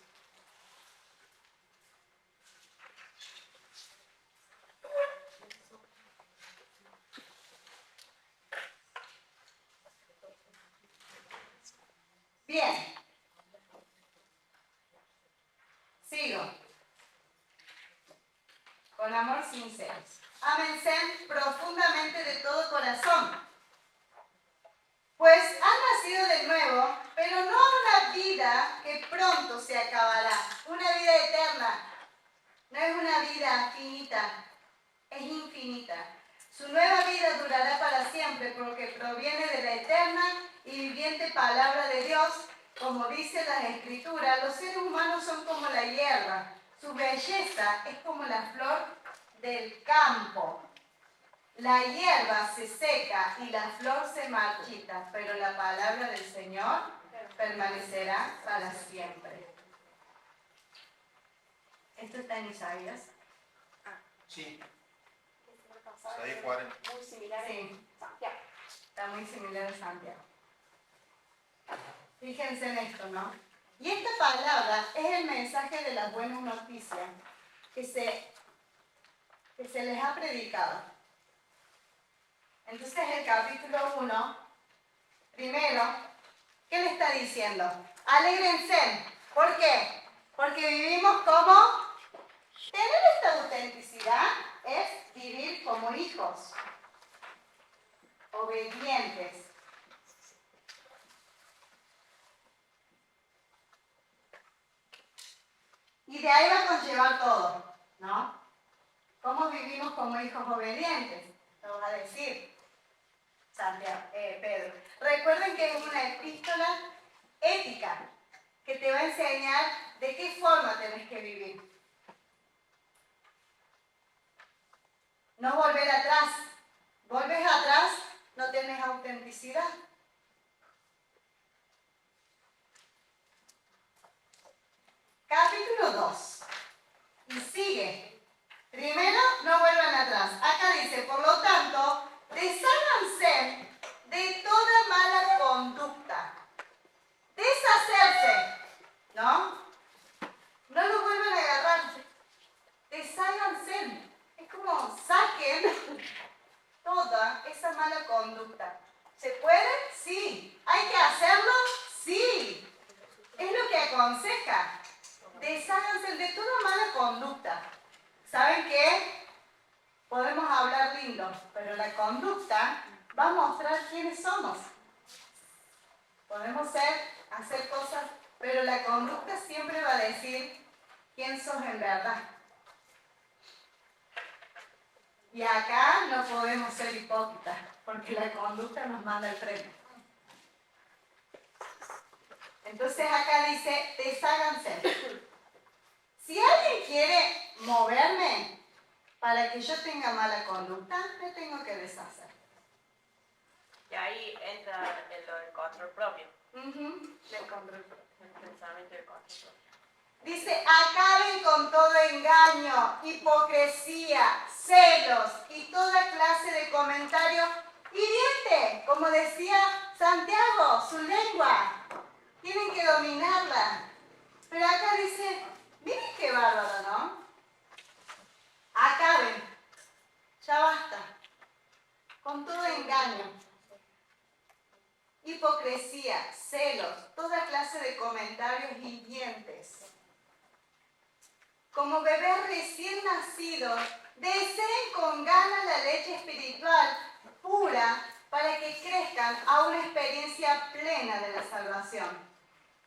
Bien. Sigo. Con amor sincero. Ámense profundamente de todo corazón. Pues han nacido de nuevo, pero no una vida que pronto se acabará. Una vida eterna. No es una vida finita, es infinita. Su nueva vida durará para siempre porque proviene de la eterna y viviente palabra de Dios. Como dice las Escrituras, los seres humanos son como la hierba. Su belleza es como la flor del campo. La hierba se seca y la flor se marchita, pero la palabra del Señor permanecerá para siempre. ¿Esto está en Isaías? Sí. Isaías 40. Muy similar Sí. en Santiago. Está muy similar a Santiago. Fíjense en esto, ¿no? Y esta palabra es el mensaje de las buenas noticias que se les ha predicado. Entonces el capítulo 1, primero, ¿qué le está diciendo? Alégrense. ¿Por qué? Porque vivimos como... Tener esta autenticidad es vivir como hijos, obedientes. Y de ahí va a conllevar todo, ¿no? ¿Cómo vivimos como hijos obedientes? Lo va a decir. Pedro. Recuerden que es una epístola ética que te va a enseñar de qué forma tenés que vivir. No volver atrás. Volves atrás, no tienes autenticidad. Capítulo 2. Y sigue. Primero, no vuelvan atrás. Acá dice, por lo tanto, desháganse de toda mala conducta. Deshacerse, ¿no? No lo vuelvan a agarrar. Desháganse. Es como saquen toda esa mala conducta. ¿Se puede? Sí. ¿Hay que hacerlo? Sí. Es lo que aconseja. Desháganse de toda mala conducta. ¿Saben qué? Podemos hablar lindo, pero la conducta va a mostrar quiénes somos. Podemos hacer cosas, pero la conducta siempre va a decir quién sos en verdad. Y acá no podemos ser hipócritas, porque la conducta nos manda el premio. Entonces acá dice, desháganse. Si alguien quiere moverme para que yo tenga mala conducta, me tengo que deshacer. Y ahí entra en lo del control propio, Del control. el pensamiento del control propio. Dice, acaben con todo engaño, hipocresía, celos y toda clase de comentarios hiriente. Como decía Santiago, su lengua. Tienen que dominarla. Pero acá dice, miren qué bárbaro, ¿no? Acaben. Ya basta. Con todo engaño. Hipocresía, celos, toda clase de comentarios hirientes. Como bebés recién nacidos, deseen con ganas la leche espiritual pura para que crezcan a una experiencia plena de la salvación.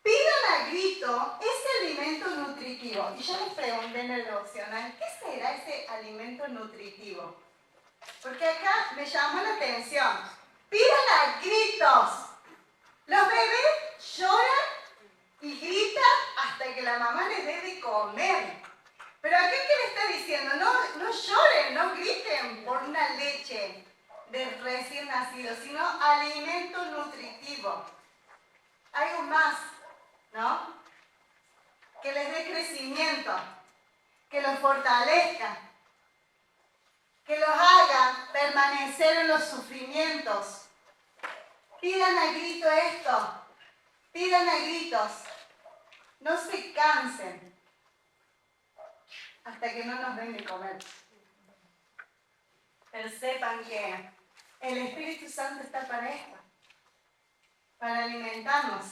Pidan a grito ese alimento nutritivo. Y yo les pregunté en el devocional, ¿qué será ese alimento nutritivo? Porque acá me llamó la atención. Pidan a gritos. Los bebés lloran y gritan hasta que la mamá les dé de comer. Pero acá, ¿qué le está diciendo? No lloren, no griten por una leche de recién nacido, sino alimento nutritivo. Algo más, ¿no? Que les dé crecimiento, que los fortalezca, que los haga permanecer en los sufrimientos. Pidan a grito esto, pidan a gritos, no se cansen hasta que no nos den de comer. Pero sepan que el Espíritu Santo está para esto, para alimentarnos.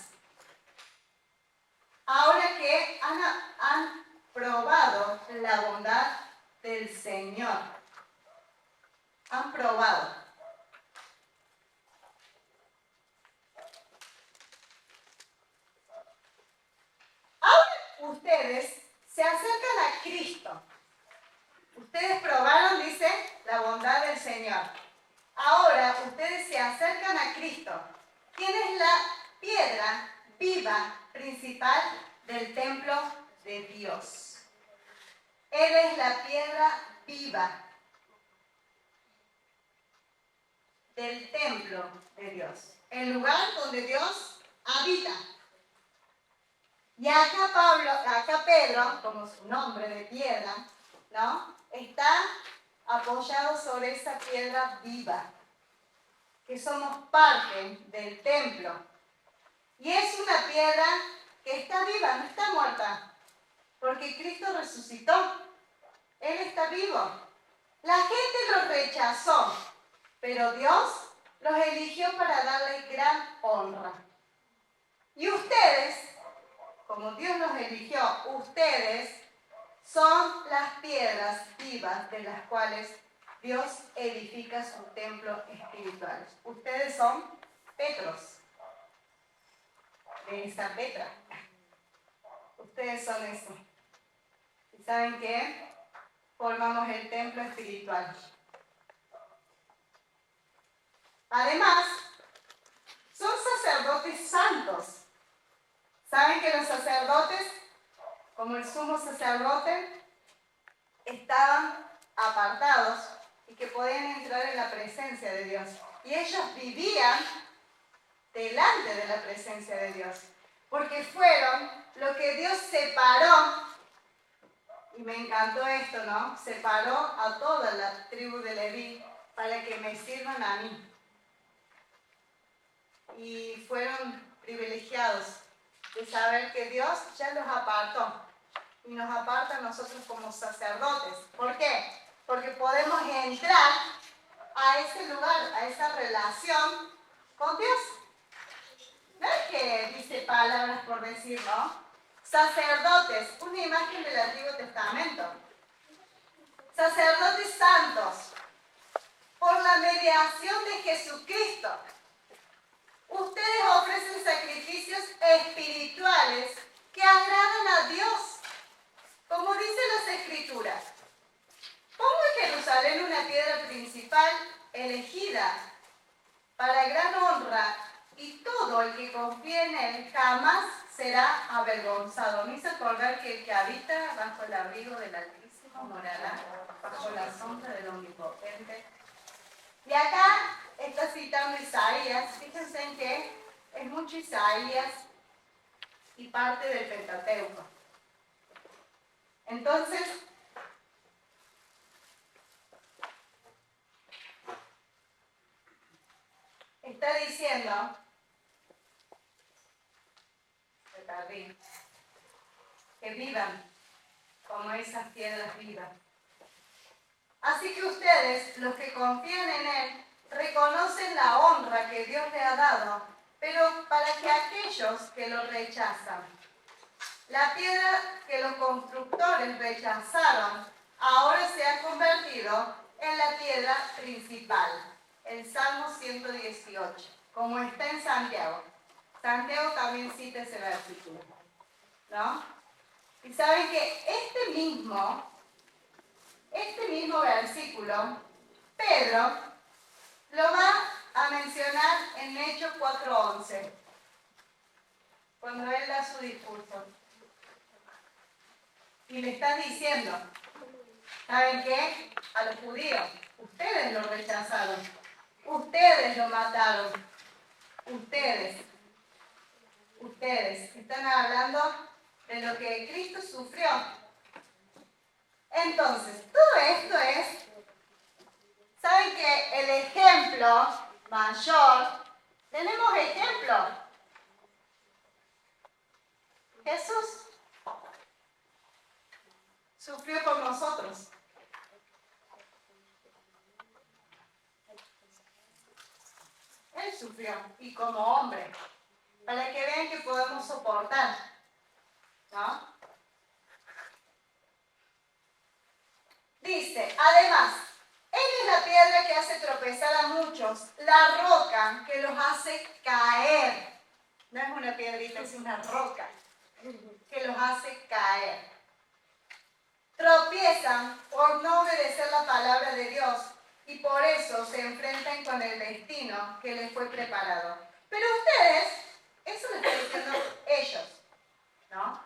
Ahora que han probado la bondad del Señor, han probado. Ahora ustedes se acercan a Cristo. Ustedes probaron, dice, la bondad del Señor. Ahora ustedes se acercan a Cristo. ¿Quién es la piedra viva principal del templo de Dios? Él es la piedra viva del templo de Dios. El lugar donde Dios habita. Y acá Pedro, como su nombre de piedra, ¿no? Está apoyado sobre esa piedra viva, que somos parte del templo. Y es una piedra que está viva, no está muerta, porque Cristo resucitó. Él está vivo. La gente los rechazó, pero Dios los eligió para darle gran honra. Y ustedes, como Dios los eligió, ustedes son las piedras vivas de las cuales Dios edifica su templo espiritual. Ustedes son Petros, de esa Petra. Ustedes son eso. ¿Y saben qué? Formamos el templo espiritual. Además, son sacerdotes santos. ¿Saben que los sacerdotes, como el sumo sacerdote, estaban apartados y que podían entrar en la presencia de Dios? Y ellos vivían delante de la presencia de Dios, porque fueron lo que Dios separó, y me encantó esto, ¿no? Separó a toda la tribu de Leví para que me sirvan a mí. Y fueron privilegiados de saber que Dios ya los apartó y nos aparta a nosotros como sacerdotes. ¿Por qué? Porque podemos entrar a ese lugar, a esa relación con Dios. No es que dice palabras por decir, ¿no? Sacerdotes, una imagen del Antiguo Testamento. Sacerdotes santos, por la mediación de Jesucristo. Ustedes ofrecen sacrificios espirituales que agradan a Dios, como dicen las Escrituras. Pongo en Jerusalén una piedra principal elegida para gran honra, y todo el que confíe en él jamás será avergonzado. Me hizo acordar que el que habita bajo el abrigo del Altísimo morará bajo la sombra del Omnipotente. Y acá está citando Isaías. Fíjense en que es mucho Isaías y parte del Pentateuco. Entonces, está diciendo, que vivan como esas piedras vivas. Así que ustedes, los que confían en Él, reconocen la honra que Dios le ha dado, pero para que aquellos que lo rechazan, la piedra que los constructores rechazaron, ahora se ha convertido en la piedra principal. El Salmo 118, como está en Santiago. Santiago también cita ese versículo, ¿no? Y saben que este mismo versículo, Pedro lo va a mencionar en Hechos 4:11, cuando él da su discurso. Y le está diciendo, ¿saben qué? A los judíos, ustedes lo rechazaron, ustedes lo mataron, ustedes están hablando de lo que Cristo sufrió. Entonces, todo esto es, ¿saben que el ejemplo mayor, tenemos ejemplo? Jesús sufrió por nosotros. Él sufrió, y como hombre, para que vean que podemos soportar, ¿no? Dice, además, Él es la piedra que hace tropezar a muchos, la roca que los hace caer. No es una piedrita, es una roca que los hace caer. Tropiezan por no obedecer la palabra de Dios y por eso se enfrentan con el destino que les fue preparado. Pero ustedes, eso lo están diciendo ellos, ¿no?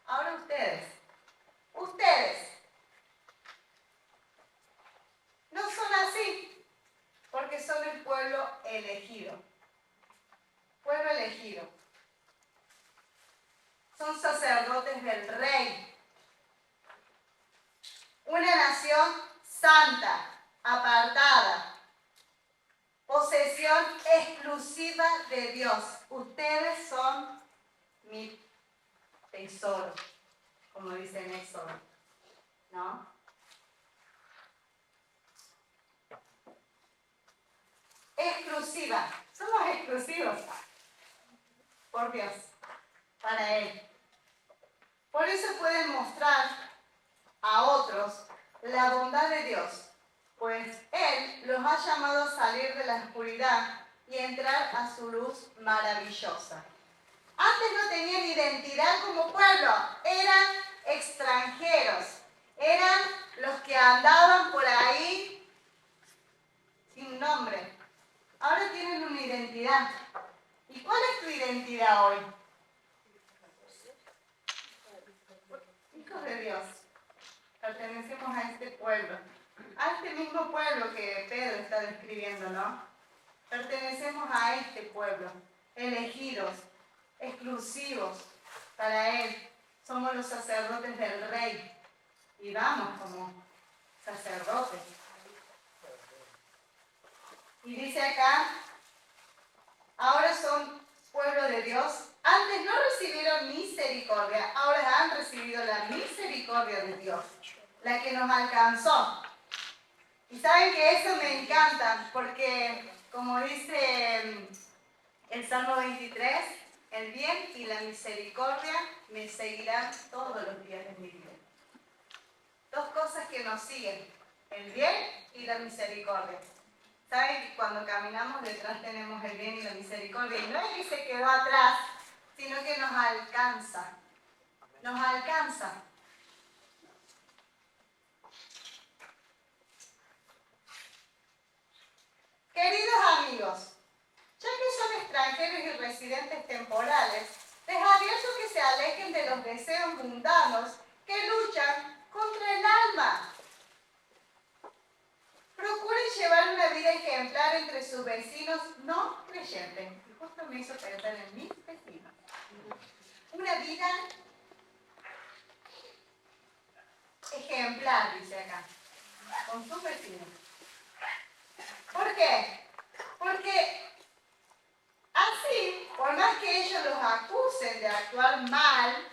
Ahora ustedes no son así, porque son el pueblo elegido. Pueblo elegido. Son sacerdotes del Rey. Una nación santa, apartada. Posesión exclusiva de Dios. Ustedes son mi tesoro, como dice en Éxodo, ¿no? Exclusiva. Somos exclusivos por Dios, para Él. Por eso pueden mostrar a otros la bondad de Dios, pues Él los ha llamado a salir de la oscuridad y entrar a su luz maravillosa. Antes no tenían identidad como pueblo, eran extranjeros, eran los que andaban por ahí sin nombre, ahora tienen una identidad. ¿Y cuál es tu identidad hoy? Hijos de Dios. Pertenecemos a este pueblo. A este mismo pueblo que Pedro está describiendo, ¿no? Pertenecemos a este pueblo. Elegidos, exclusivos para Él. Somos los sacerdotes del Rey. Y vamos como sacerdotes. Y dice acá, ahora son pueblo de Dios. Antes no recibieron misericordia, ahora han recibido la misericordia de Dios, la que nos alcanzó. Y saben que eso me encanta, porque como dice el Salmo 23, el bien y la misericordia me seguirán todos los días de mi vida. Dos cosas que nos siguen, el bien y la misericordia. ¿Saben que cuando caminamos detrás tenemos el bien y la misericordia? Y no es que se quedó atrás, sino que nos alcanza. Nos alcanza. Queridos amigos, ya que son extranjeros y residentes temporales, les advierto que se alejen de los deseos mundanos que luchan contra el alma. Procuren llevar una vida ejemplar entre sus vecinos no creyentes. Y justo me hizo pensar en mis vecinos. Una vida ejemplar, dice acá, con sus vecinos. ¿Por qué? Porque así, por más que ellos los acusen de actuar mal,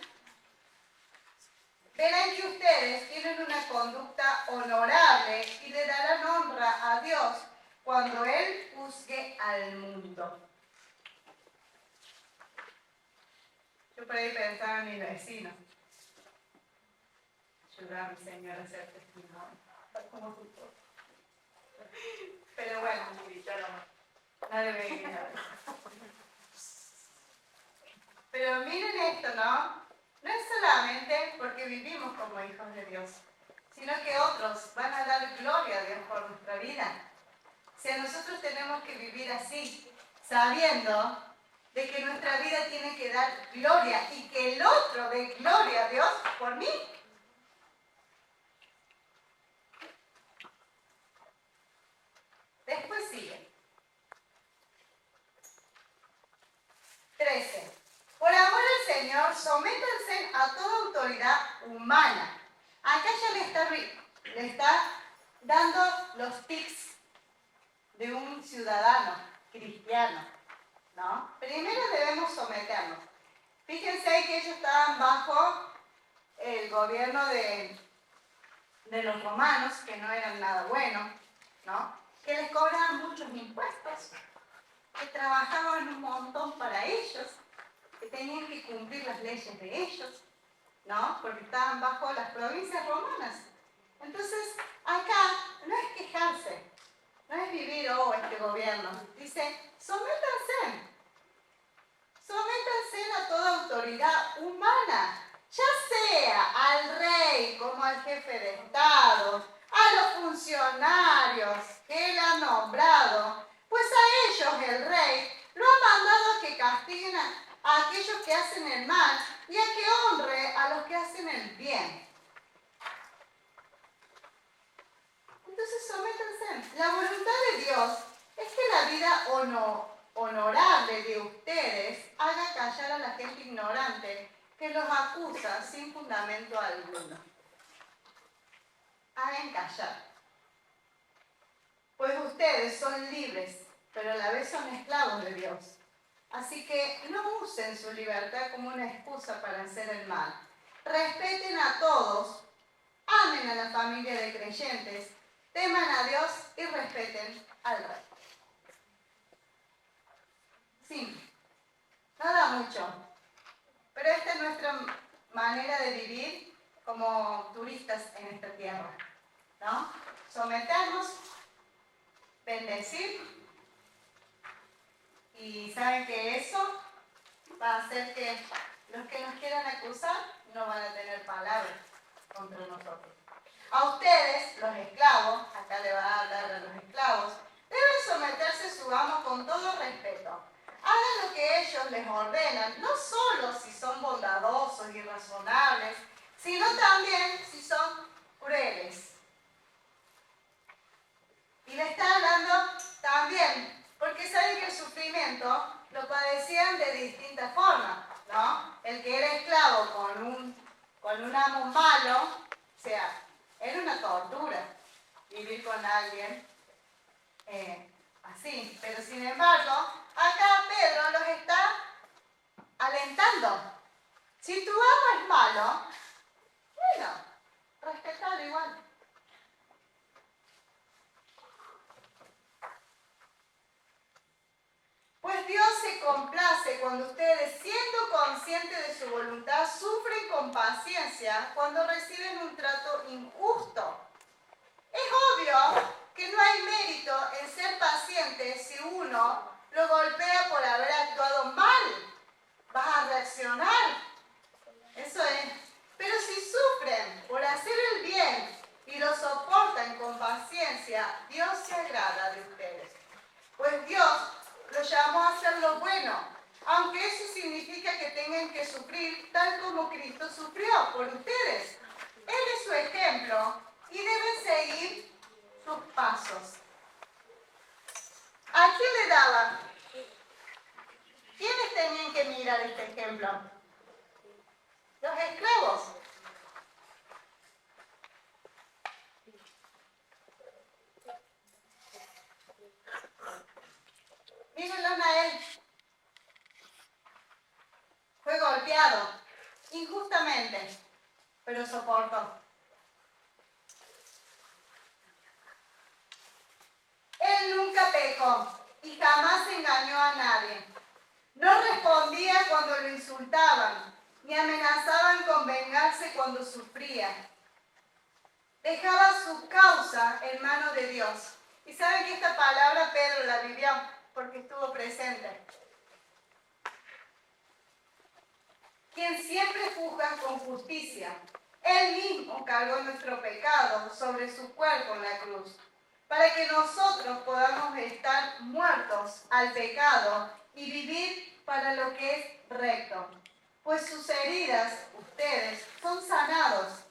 verán que ustedes tienen una conducta honorable y le darán honra a Dios cuando Él juzgue al mundo. Yo por ahí pensaba en mis vecinos. Ayúdame, Señor, a ser testimonio. Como tú. Pero bueno, nadie me grita. Pero miren esto, ¿no? No es solamente porque vivimos como hijos de Dios, sino que otros van a dar gloria a Dios por nuestra vida. Si a nosotros tenemos que vivir así, sabiendo de que nuestra vida tiene que dar gloria y que el otro dé gloria a Dios por mí. Después sigue. 13. Por amor al Señor, sométanse a toda autoridad humana. Acá ya le está dando los tips de un ciudadano cristiano, ¿no? Primero debemos someternos. Fíjense que ellos estaban bajo el gobierno de los romanos, que no eran nada bueno, ¿no? Que les cobraban muchos impuestos, que trabajaban un montón para ellos, que tenían que cumplir las leyes de ellos, ¿no? Porque estaban bajo las provincias romanas. Entonces, acá no es quejarse, no es vivir, este gobierno. Dice, sométanse a toda autoridad humana, ya sea al rey como al jefe de Estado, a los funcionarios que él ha nombrado, pues a ellos el rey lo ha mandado a que castiguen a aquellos que hacen el mal y a que honre a los que hacen el bien. Entonces, sométanse. La voluntad de Dios es que la vida honorable de ustedes haga callar a la gente ignorante que los acusa sin fundamento alguno. Hagan callar. Pues ustedes son libres, pero a la vez son esclavos de Dios. Así que no usen su libertad como una excusa para hacer el mal. Respeten a todos, amen a la familia de creyentes, teman a Dios y respeten al rey. Sí, no da mucho, pero esta es nuestra manera de vivir como turistas en esta tierra, ¿no? Someternos, bendecir, y saben que eso va a hacer que los que nos quieran acusar no van a tener palabras contra nosotros. A ustedes, los esclavos, acá le va a hablar a los esclavos, deben someterse a su amo son irrazonables, sino también si son crueles. Y le está hablando también, porque saben que el sufrimiento lo padecían de distintas formas, ¿no? El que era esclavo con un amo malo, o sea, era una tortura vivir con alguien así. Pero sin embargo, acá Pedro los está alentando. Si tu amo es malo, bueno, respetalo igual. Pues Dios se complace cuando ustedes, siendo conscientes de su voluntad, sufren con paciencia cuando reciben un trato injusto. Es obvio que no hay mérito en ser paciente si uno lo golpea por haber actuado mal. Vas a reaccionar. Eso es. Pero si sufren por hacer el bien y lo soportan con paciencia, Dios se agrada de ustedes. Pues Dios los llamó a hacer lo bueno, aunque eso significa que tengan que sufrir tal como Cristo sufrió por ustedes. Él es su ejemplo y deben seguir sus pasos. ¿A quién le daba? ¿Quiénes tenían que mirar este ejemplo? Los esclavos. Mírenlo a él. Fue golpeado injustamente, pero soportó. Él nunca pecó y jamás engañó a nadie. No respondía cuando lo insultaban, ni amenazaban con vengarse cuando sufría. Dejaba su causa en manos de Dios. Y saben que esta palabra Pedro la vivió porque estuvo presente. Quien siempre juzga con justicia. Él mismo cargó nuestro pecado sobre su cuerpo en la cruz, para que nosotros podamos estar muertos al pecado y vivir para lo que es recto. Pues sus heridas, ustedes, son sanados.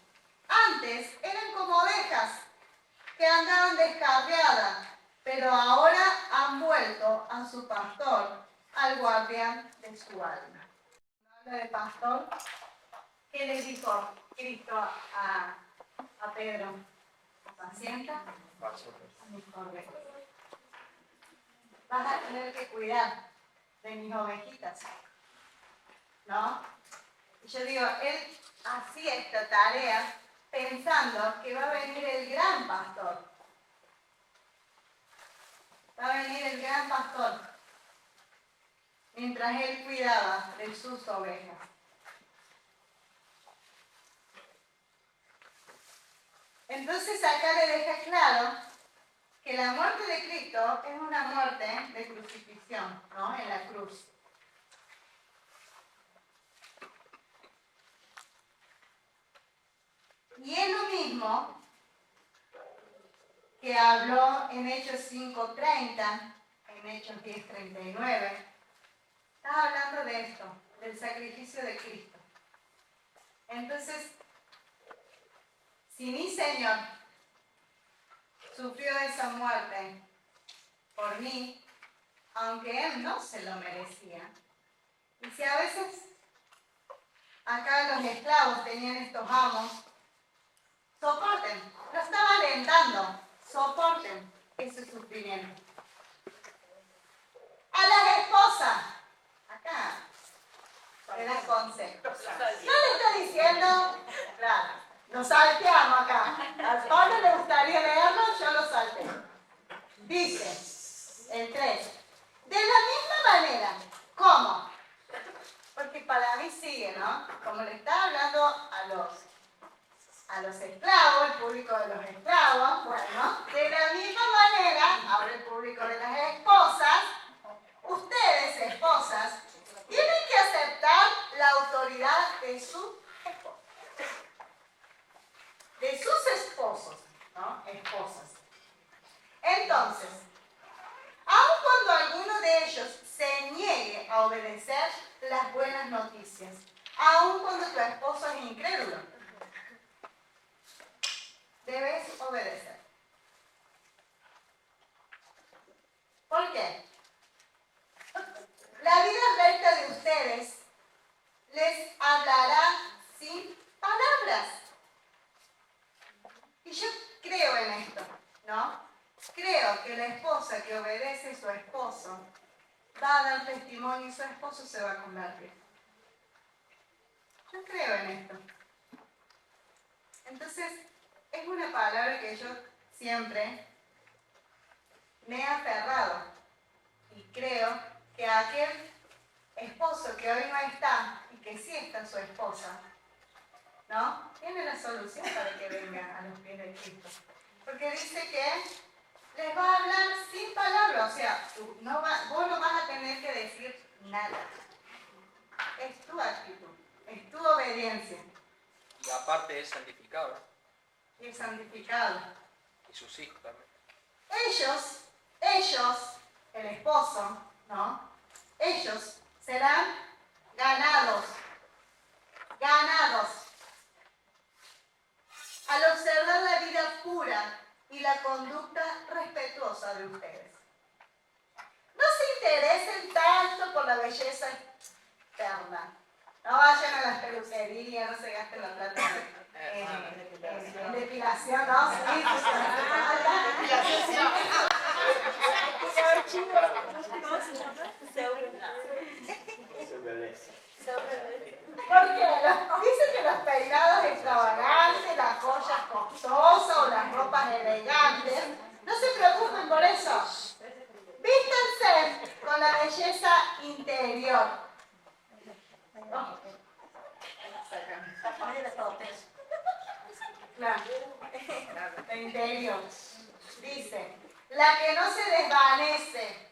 Antes eran como ovejas que andaban descarriadas, pero ahora han vuelto a su pastor, al guardián de su alma. Habla de pastor. ¿Qué le dijo Cristo a Pedro? ¿Apacienta a mis ovejas? Vas a tener que cuidar de mis ovejitas, ¿no? Y yo digo, él hacía esta tarea pensando que va a venir el gran pastor. Va a venir el gran pastor mientras él cuidaba de sus ovejas. Entonces acá le deja claro que la muerte de Cristo es una muerte de crucifixión, ¿no? En la cruz. Y es lo mismo que habló en Hechos 5:30, en Hechos 10:39. Está hablando de esto, del sacrificio de Cristo. Entonces, si mi Señor sufrió esa muerte por mí, aunque Él no se lo merecía, y si a veces acá los esclavos tenían estos amos, soporten, lo estaba alentando, soporten ese sufrimiento. A las esposas, acá, le da consejos. No le está diciendo, claro, lo salteamos acá. A Pablo le gustaría leerlo, yo lo salteo. Dice, el 3, de la misma manera, ¿cómo? Porque para mí sigue, ¿no? Como le está hablando a los esclavos, el público de los esclavos, bueno, de la misma manera, ahora el público de las esposas, ustedes, esposas, tienen que aceptar la autoridad de sus esposos, ¿no? Esposas. Entonces, aun cuando alguno de ellos se niegue a obedecer las buenas noticias, aun cuando tu esposo es incrédulo. Debes obedecer. ¿Por qué? La vida recta de ustedes les hablará sin palabras. Y yo creo en esto, ¿no? Creo que la esposa que obedece a su esposo va a dar testimonio y su esposo se va a convertir. Yo creo en esto. Entonces, es una palabra que yo siempre me he aferrado. Y creo que aquel esposo que hoy no está y que sí está su esposa, ¿no? Tiene la solución para que venga a los pies de Cristo. Porque dice que les va a hablar sin palabras. O sea, vos no vas a tener que decir nada. Es tu actitud, es tu obediencia. Y aparte es santificado. Y es santificado. Y sus hijos también. Ellos, el esposo, ¿no? Ellos serán ganados. Al observar la vida pura y la conducta respetuosa de ustedes. No se interesen tanto por la belleza externa. No vayan a las peluquerías, no se gasten la plata en depilación, ¿no? Sí, ¿por qué? Dicen que los peinados extravagantes, las joyas costosas o las ropas elegantes, no se preocupen por eso. Vístanse con la belleza interior. Claro, el interior. Dice, la que no se desvanece,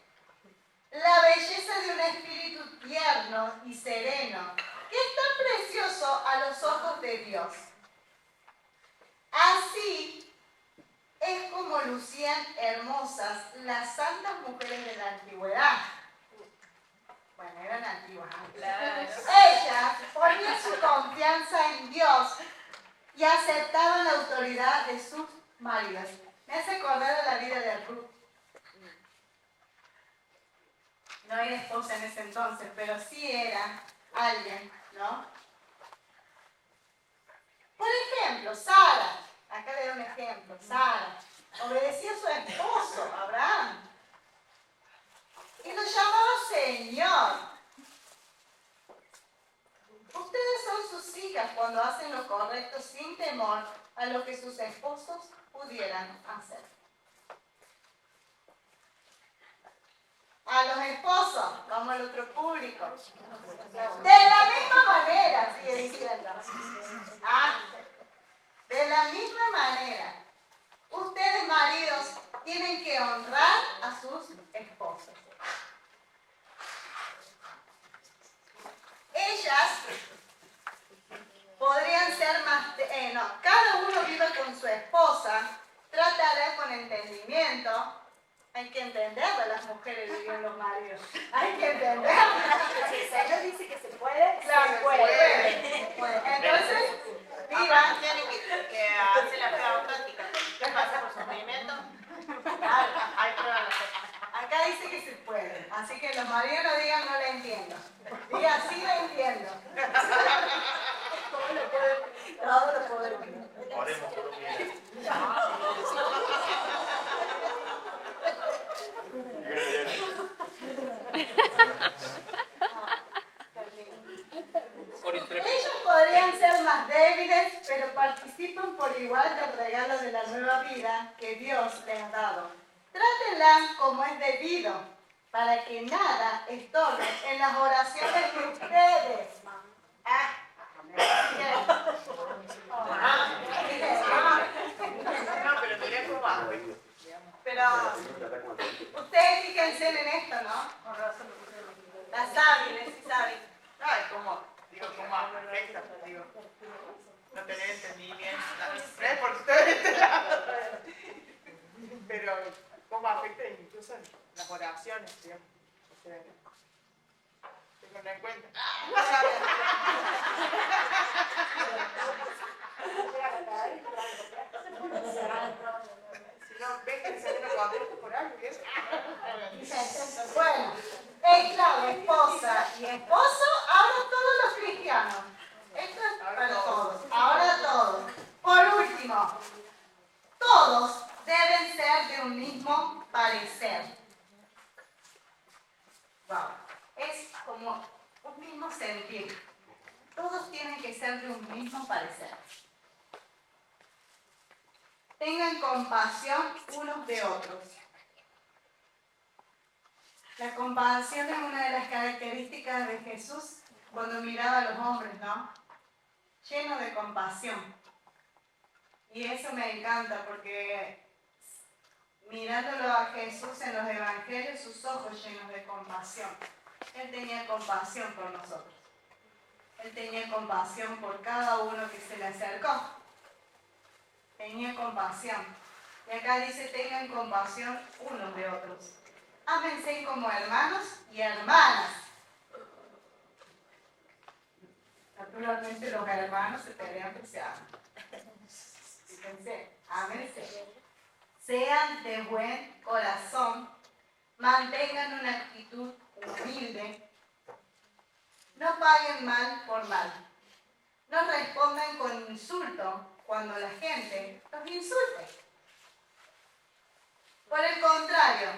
la belleza de un espíritu tierno y sereno, que es tan precioso a los ojos de Dios. Así es como lucían hermosas las santas mujeres de la antigüedad. Bueno, eran antiguas. Claro. Ellas ponían su confianza en Dios y aceptaban la autoridad de sus maridos. Me hace acordar de la vida de Ruth. No era esposa en ese entonces, pero sí era alguien, ¿no? Por ejemplo, Sara. Acá le doy un ejemplo. Sara obedecía a su esposo, Abraham. Y lo llamaba Señor. Ustedes son sus hijas cuando hacen lo correcto sin temor a lo que sus esposos pudieran hacer. A los esposos, vamos al otro público. De la misma manera, sigue diciendo. De la misma manera, ustedes maridos tienen que honrar a sus esposas. Ellas podrían ser más... cada uno vive con su esposa, trátala con entendimiento. Hay que entenderla, las mujeres viven los maridos. Hay que entenderla. Si el Señor dice que se puede, Claro, se puede. Entonces, digan... Digan, tienen que hacer la prueba práctica. ¿Qué pasa por sufrimiento? Hay pruebas. Acá dice que se puede, así que los maridos no digan no la entiendo. Digan sí la entiendo. Todo lo puedo. Oremos por humildad. Ellos podrían ser más débiles, pero participan por igual del regalo de la nueva vida que Dios les ha dado. Trátenlas como es debido, para que nada estorbe en las oraciones de ustedes. No, pero mirá cómo va. Pero ustedes fíjense en esto, ¿no? Las hábiles, sí saben. Ay, cómo, digo, cómo afecta, digo, no tener entendimiento. No es porque estoy de este lado. Pero cómo afecta incluso en las oraciones, digamos. O sea, no la encuentran. Si no, ven que se den contento por algo y eso. Bueno, esclavo, esposa y esposo, ahora todos los cristianos. Esto es para todos. Ahora todos. Por último, todos deben ser de un mismo parecer. Wow. Es como un mismo sentir. Todos tienen que ser de un mismo parecer. Tengan compasión unos de otros. La compasión es una de las características de Jesús cuando miraba a los hombres, ¿no? Lleno de compasión. Y eso me encanta porque mirándolo a Jesús en los evangelios, sus ojos llenos de compasión. Él tenía compasión por nosotros. Él tenía compasión por cada uno que se le acercó. Tenía compasión. Y acá dice, tengan compasión unos de otros. Ámense como hermanos y hermanas. Naturalmente los hermanos se pelean pero se aman. Fíjense, ámense. Sean de buen corazón. Mantengan una actitud humilde. No paguen mal por mal. No respondan con insulto cuando la gente los insulte. Por el contrario,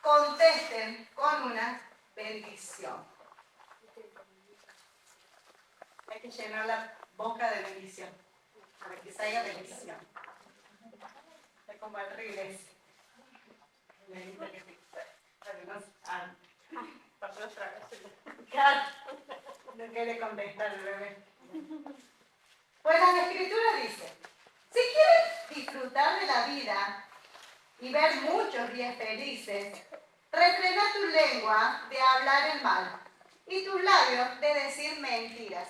contesten con una bendición. Hay que llenar la boca de bendición, para que salga bendición. Es como el río ese. Claro, no quiere contestar el bebé. Pues la Escritura dice, si quieres disfrutar de la vida y ver muchos días felices, refrena tu lengua de hablar el mal y tus labios de decir mentiras.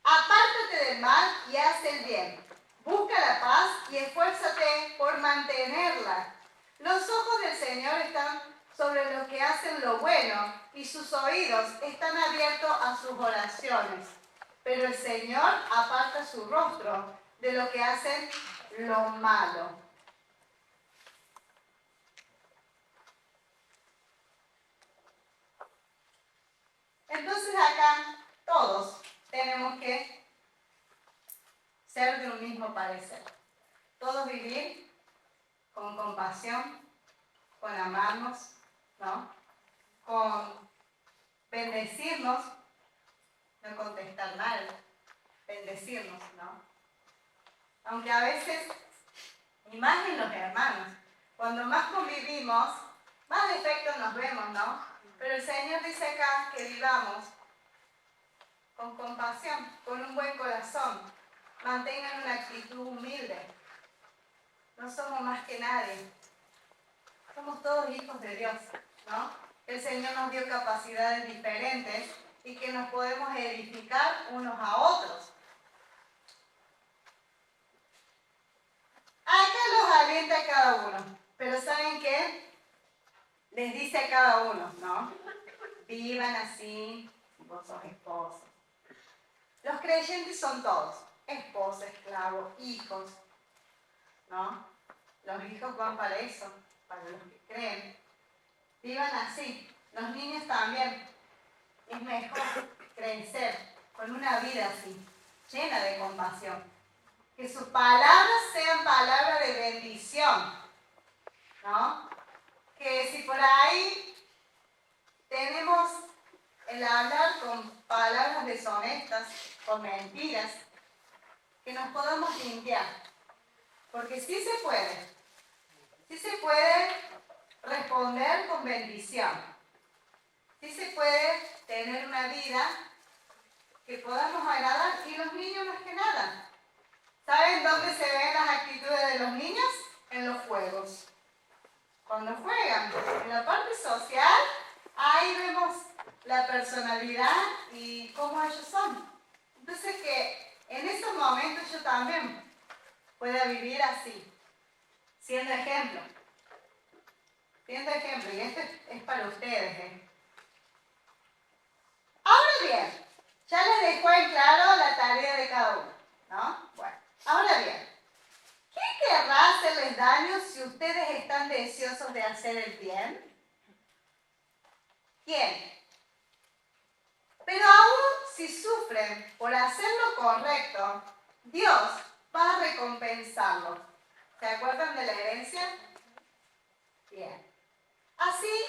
Apártate del mal y haz el bien. Busca la paz y esfuérzate por mantenerla. Los ojos del Señor están sobre los que hacen lo bueno y sus oídos están abiertos a sus oraciones. Pero el Señor aparta su rostro de los que hacen lo malo. Entonces acá todos tenemos que ser de un mismo parecer. Todos vivir con compasión, con amarnos, ¿no? Con bendecirnos, no contestar mal, bendecirnos, ¿no? Aunque a veces, y más en los hermanos, cuando más convivimos, más defectos nos vemos, ¿no? Pero el Señor dice acá que vivamos con compasión, con un buen corazón. Mantengan una actitud humilde. No somos más que nadie. Somos todos hijos de Dios, ¿no? El Señor nos dio capacidades diferentes y que nos podemos edificar unos a otros. Acá los alienta a cada uno, pero ¿saben qué? Les dice a cada uno, ¿no? Vivan así, vos sos esposos. Los creyentes son todos, esposos, esclavos, hijos, ¿no? Los hijos van para eso, para los que creen. Vivan así, los niños también. Es mejor crecer con una vida así, llena de compasión. Que sus palabras sean palabras de bendición, ¿no? Que si por ahí tenemos el hablar con palabras deshonestas, con mentiras, que nos podamos limpiar. Porque sí se puede responder con bendición. Sí se puede tener una vida que podamos agradar y los niños más que nada. ¿Saben dónde se ven las actitudes de los niños? En los juegos. Cuando juegan, en la parte social, ahí vemos la personalidad y cómo ellos son. Entonces que en esos momentos yo también pueda vivir así, siendo ejemplo. Siendo ejemplo, y esto es para ustedes, bien, ya les dejó en claro la tarea de cada uno, ¿no? Bueno, ahora bien, ¿quién querrá hacerles daño si ustedes están deseosos de hacer el bien? ¿Quién? Pero aún si sufren por hacer lo correcto, Dios va a recompensarlos. ¿Se acuerdan de la herencia? Bien. Así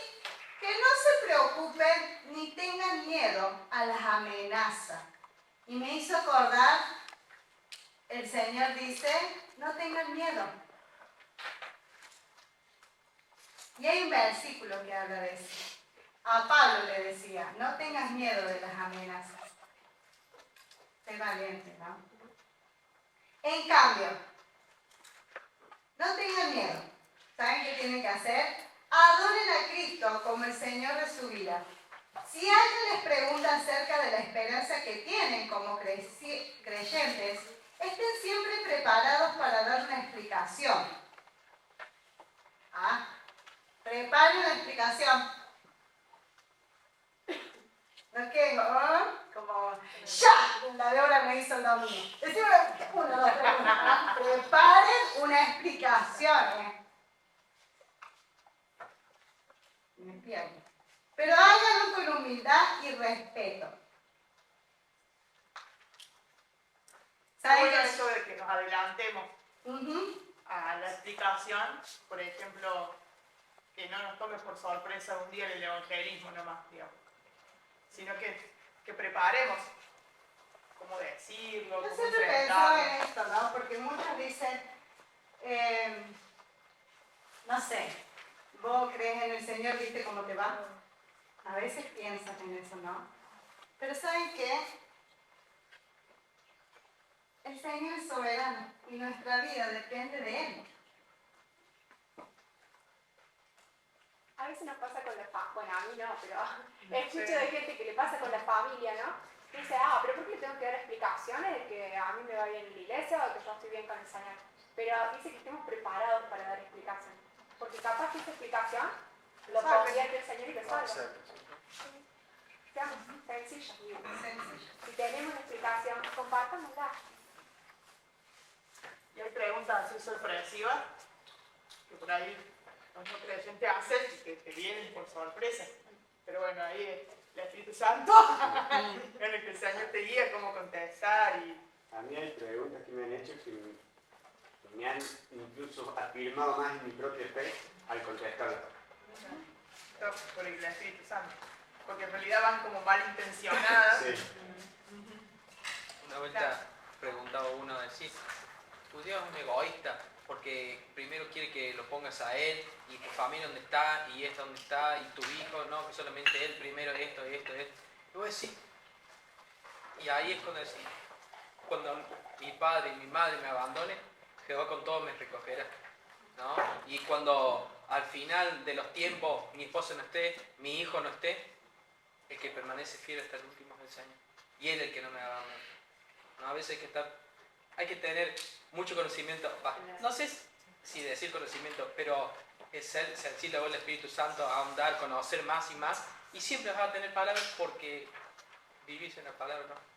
que no se preocupen ni tengan miedo a las amenazas. Y me hizo acordar, el Señor dice, no tengan miedo. Y hay un versículo que habla de eso. A Pablo le decía, no tengas miedo de las amenazas. Sé valiente, ¿no? En cambio, no tengan miedo. ¿Saben qué tienen que hacer? Adoren a Cristo como el Señor de su vida. Si alguien les pregunta acerca de la esperanza que tienen como creyentes, estén siempre preparados para dar una explicación. Preparen una explicación. ¿No qué? Como, ¡ya! La Débora me hizo el domingo. Decime uno, dos, tres, uno. Preparen una explicación. Me pierdo. Pero háganlo con humildad y respeto. ¿Saben Bueno, qué? eso de que nos adelantemos Ujú. a la explicación, por ejemplo, que no nos tome por sorpresa un día el evangelismo nomás, digamos, sino que preparemos cómo decirlo, Yo cómo siempre pensaba enfrentarlo. en esto, ¿no? Porque muchos dicen, no sé, vos crees en el Señor, ¿viste cómo te va? A veces piensas en eso, ¿no? Pero ¿saben qué? El Señor es soberano y nuestra vida depende de Él. A veces nos pasa con la familia, bueno, a mí no, pero escucho de gente que le pasa con la familia, ¿no? Y dice, pero ¿por qué tengo que dar explicaciones de que a mí me va bien en la iglesia o que yo estoy bien con el Señor? Pero dice que estemos preparados para dar explicaciones. Porque capaz que esa explicación lo convierte el Señor y lo salva. Seamos sencillos, digo. Si tenemos una explicación, compártanosla. Y hay preguntas así sorpresivas que por ahí los no creyentes hacen y que te vienen por sorpresa. Pero bueno, ahí es el Espíritu Santo en el que el Señor te guía cómo contestar. Y A mí hay preguntas que me han hecho que me han incluso afirmado más en mi propia fe al contestarlas. esto por el Espíritu Santo. Porque en realidad van como malintencionadas. Sí. Una vuelta preguntaba uno así, tu Dios es un egoísta, porque primero quiere que lo pongas a Él, y tu familia donde está, y esta donde está, y tu hijo, no, que solamente Él primero, esto. Y vos decís, y ahí es cuando mi padre y mi madre me abandonen, Jehová con todo me recogerá, ¿no? Y cuando al final de los tiempos mi esposa no esté, mi hijo no esté, el que permanece fiel hasta el último es el Señor. Y Él es el que no me abandona. ¿No? A veces hay que tener mucho conocimiento, no sé si decir conocimiento, pero es sencillo con el Espíritu Santo, ahondar, conocer más y más, y siempre vas a tener palabras porque vivís en la palabra, ¿no?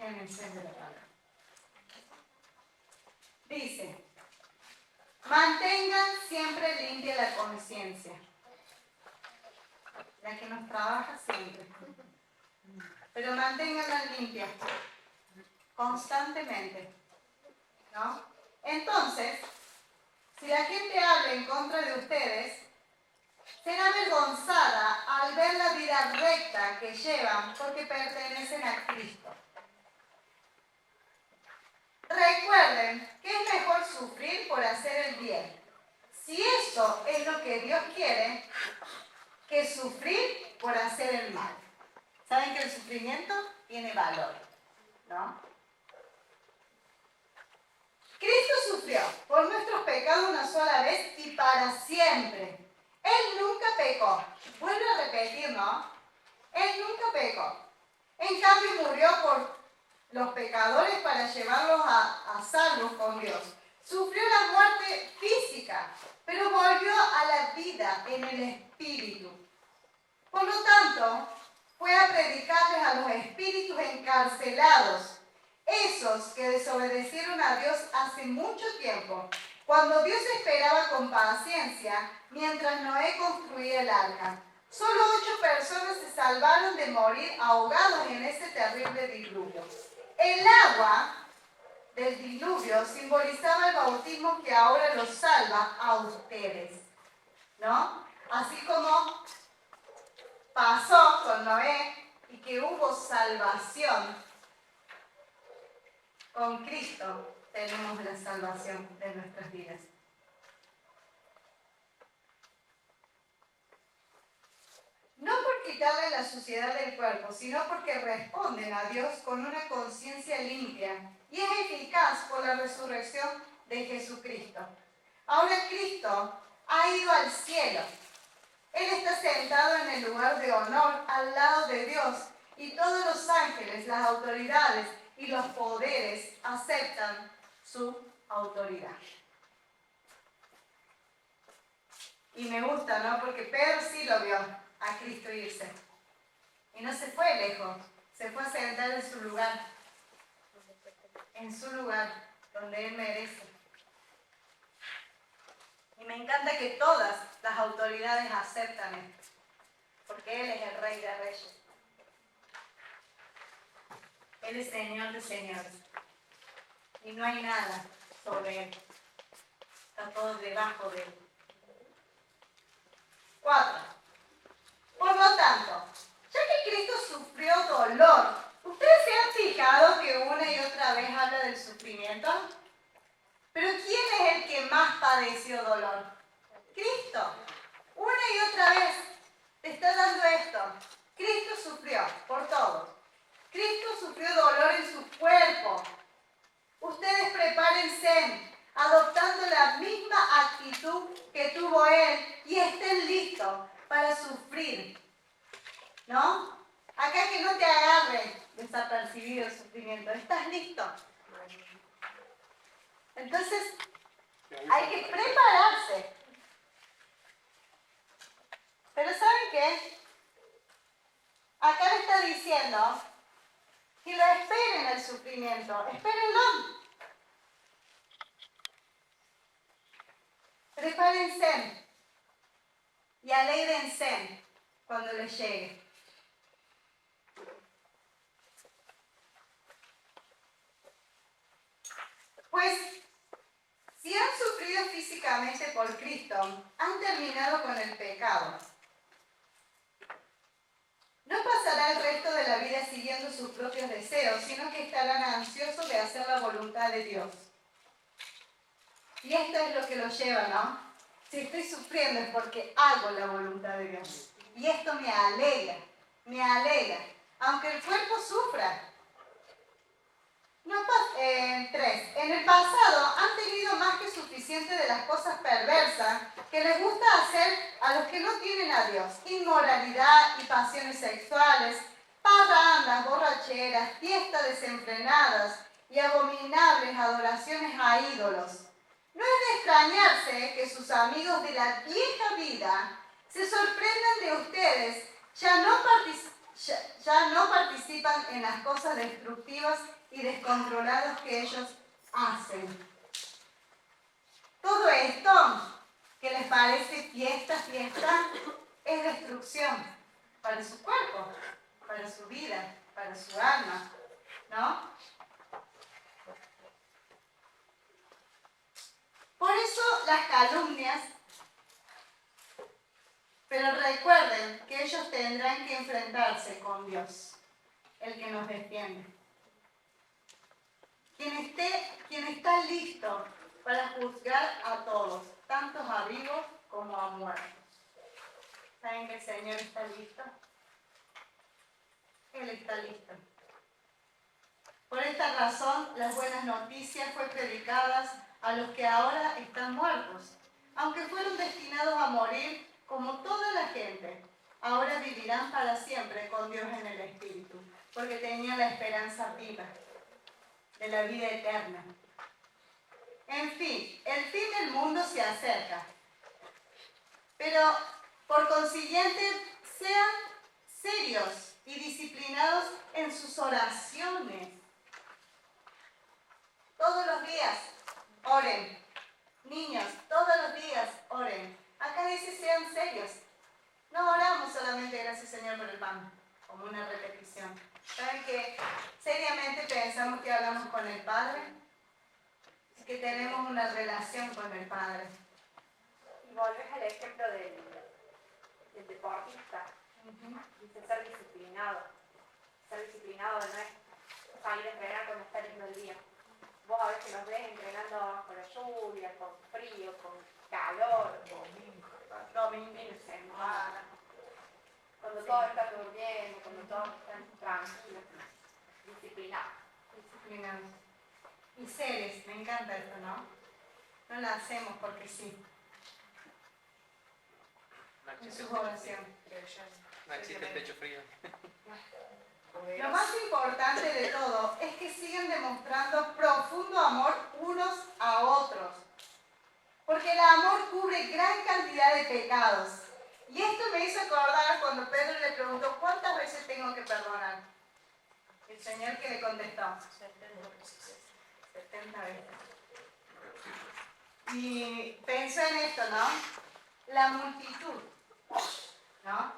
En el centro de la palabra. Dice, mantengan siempre limpia la conciencia, la que nos trabaja siempre, pero manténganla limpia, constantemente, ¿no? Entonces, si la gente habla en contra de ustedes, será avergonzada al ver la vida recta que llevan porque pertenecen a Cristo. Recuerden que es mejor sufrir por hacer el bien, si eso es lo que Dios quiere, que sufrir por hacer el mal. ¿Saben que el sufrimiento tiene valor, no? Cristo sufrió por nuestros pecados una sola vez y para siempre. Él nunca pecó. Vuelvo a repetir, ¿no? Él nunca pecó. En cambio murió por los pecadores para llevarlos a salvos con Dios. Sufrió la muerte física, pero volvió a la vida en el espíritu. Por lo tanto, fue a predicarles a los espíritus encarcelados, esos que desobedecieron a Dios hace mucho tiempo, cuando Dios esperaba con paciencia mientras Noé construía el arca. Solo 8 personas se salvaron de morir ahogados en ese terrible diluvio. El agua del diluvio simbolizaba el bautismo que ahora los salva a ustedes, ¿no? Así como pasó con Noé y que hubo salvación, con Cristo tenemos la salvación de nuestras vidas. No por quitarle la suciedad del cuerpo, sino porque responden a Dios con una conciencia limpia y es eficaz por la resurrección de Jesucristo. Ahora Cristo ha ido al cielo. Él está sentado en el lugar de honor al lado de Dios y todos los ángeles, las autoridades y los poderes aceptan su autoridad. Y me gusta, ¿no? Porque Pedro sí lo vio a Cristo irse. Y no se fue lejos, se fue a sentar en su lugar, donde Él merece. Y me encanta que todas las autoridades aceptan esto, porque Él es el Rey de Reyes. Él es Señor de señores. Y no hay nada sobre Él. Está todo debajo de Él. 4. Por lo tanto, ya que Cristo sufrió dolor, ¿ustedes se han fijado que una y otra vez habla del sufrimiento? Pero ¿quién es el que más padeció dolor? Cristo. Una y otra vez te está dando esto. Cristo sufrió por todos. Cristo sufrió dolor en su cuerpo. Ustedes prepárense adoptando la misma actitud que tuvo Él y estén listos para sufrir. ¿No? Acá que no te agarre desapercibido el sufrimiento. ¿Estás listo? Entonces, hay que prepararse. Pero ¿saben qué? Acá le está diciendo que lo esperen el sufrimiento. Espérenlo. Prepárense y alégrense cuando les llegue. Pues, si han sufrido físicamente por Cristo, han terminado con el pecado. No pasará el resto de la vida siguiendo sus propios deseos, sino que estarán ansiosos de hacer la voluntad de Dios. Y esto es lo que lo lleva, ¿no? Si estoy sufriendo es porque hago la voluntad de Dios. Y esto me alegra, aunque el cuerpo sufra. 3. En el pasado han tenido más que suficiente de las cosas perversas que les gusta hacer a los que no tienen a Dios. Inmoralidad y pasiones sexuales, parrandas, borracheras, fiestas desenfrenadas y abominables adoraciones a ídolos. No es de extrañarse que sus amigos de la vieja vida se sorprendan de ustedes, ya no participan en las cosas destructivas y descontroladas que ellos hacen. Todo esto que les parece fiesta, es destrucción para su cuerpo, para su vida, para su alma, ¿no? Por eso las calumnias, pero recuerden que ellos tendrán que enfrentarse con Dios, el que nos defiende. Quien está listo para juzgar a todos, tanto a vivos como a muertos. ¿Saben que el Señor está listo? Él está listo. Por esta razón, las buenas noticias fueron predicadas a los que ahora están muertos. Aunque fueron destinados a morir como toda la gente, ahora vivirán para siempre con Dios en el Espíritu, porque tenían la esperanza viva de la vida eterna. En fin, el fin del mundo se acerca. Pero, por consiguiente, sean serios y disciplinados en sus oraciones. Todos los días oren. Niños, todos los días oren. Acá dice sean serios. No oramos solamente gracias Señor por el pan, como una repetición. ¿Saben que seriamente pensamos que hablamos con el Padre? Que tenemos una relación con el Padre. Y volvés al ejemplo del deportista. Dice ser disciplinado. Ser disciplinado no es salir a entrenar cuando está lindo el día. Vos a veces los ves entrenando con la lluvia, con frío, con calor, domingo, fin de semana. Cuando todos están durmiendo, cuando todos están tranquilos, disciplinados. Disciplinados. Y seres, me encanta esto, ¿no? No la hacemos porque sí. No En existe su oración. no existe el pecho frío. Lo más importante de todo es que sigan demostrando profundo amor unos a otros. Porque el amor cubre gran cantidad de pecados. Y esto me hizo acordar cuando Pedro le preguntó, ¿cuántas veces tengo que perdonar? El Señor que le contestó, 70 veces. Y pensó en esto, ¿no? La multitud, ¿no?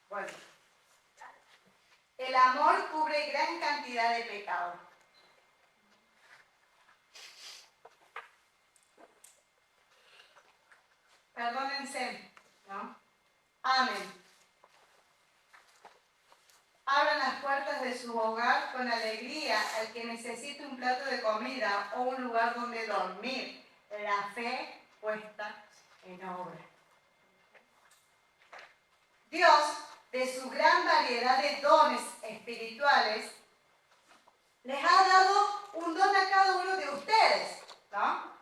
Bueno. El amor cubre gran cantidad de pecados. Perdónense, ¿no? Amen. Abran las puertas de su hogar con alegría al que necesite un plato de comida o un lugar donde dormir. La fe puesta en obra. Dios, de su gran variedad de dones espirituales, les ha dado un don a cada uno de ustedes, ¿no?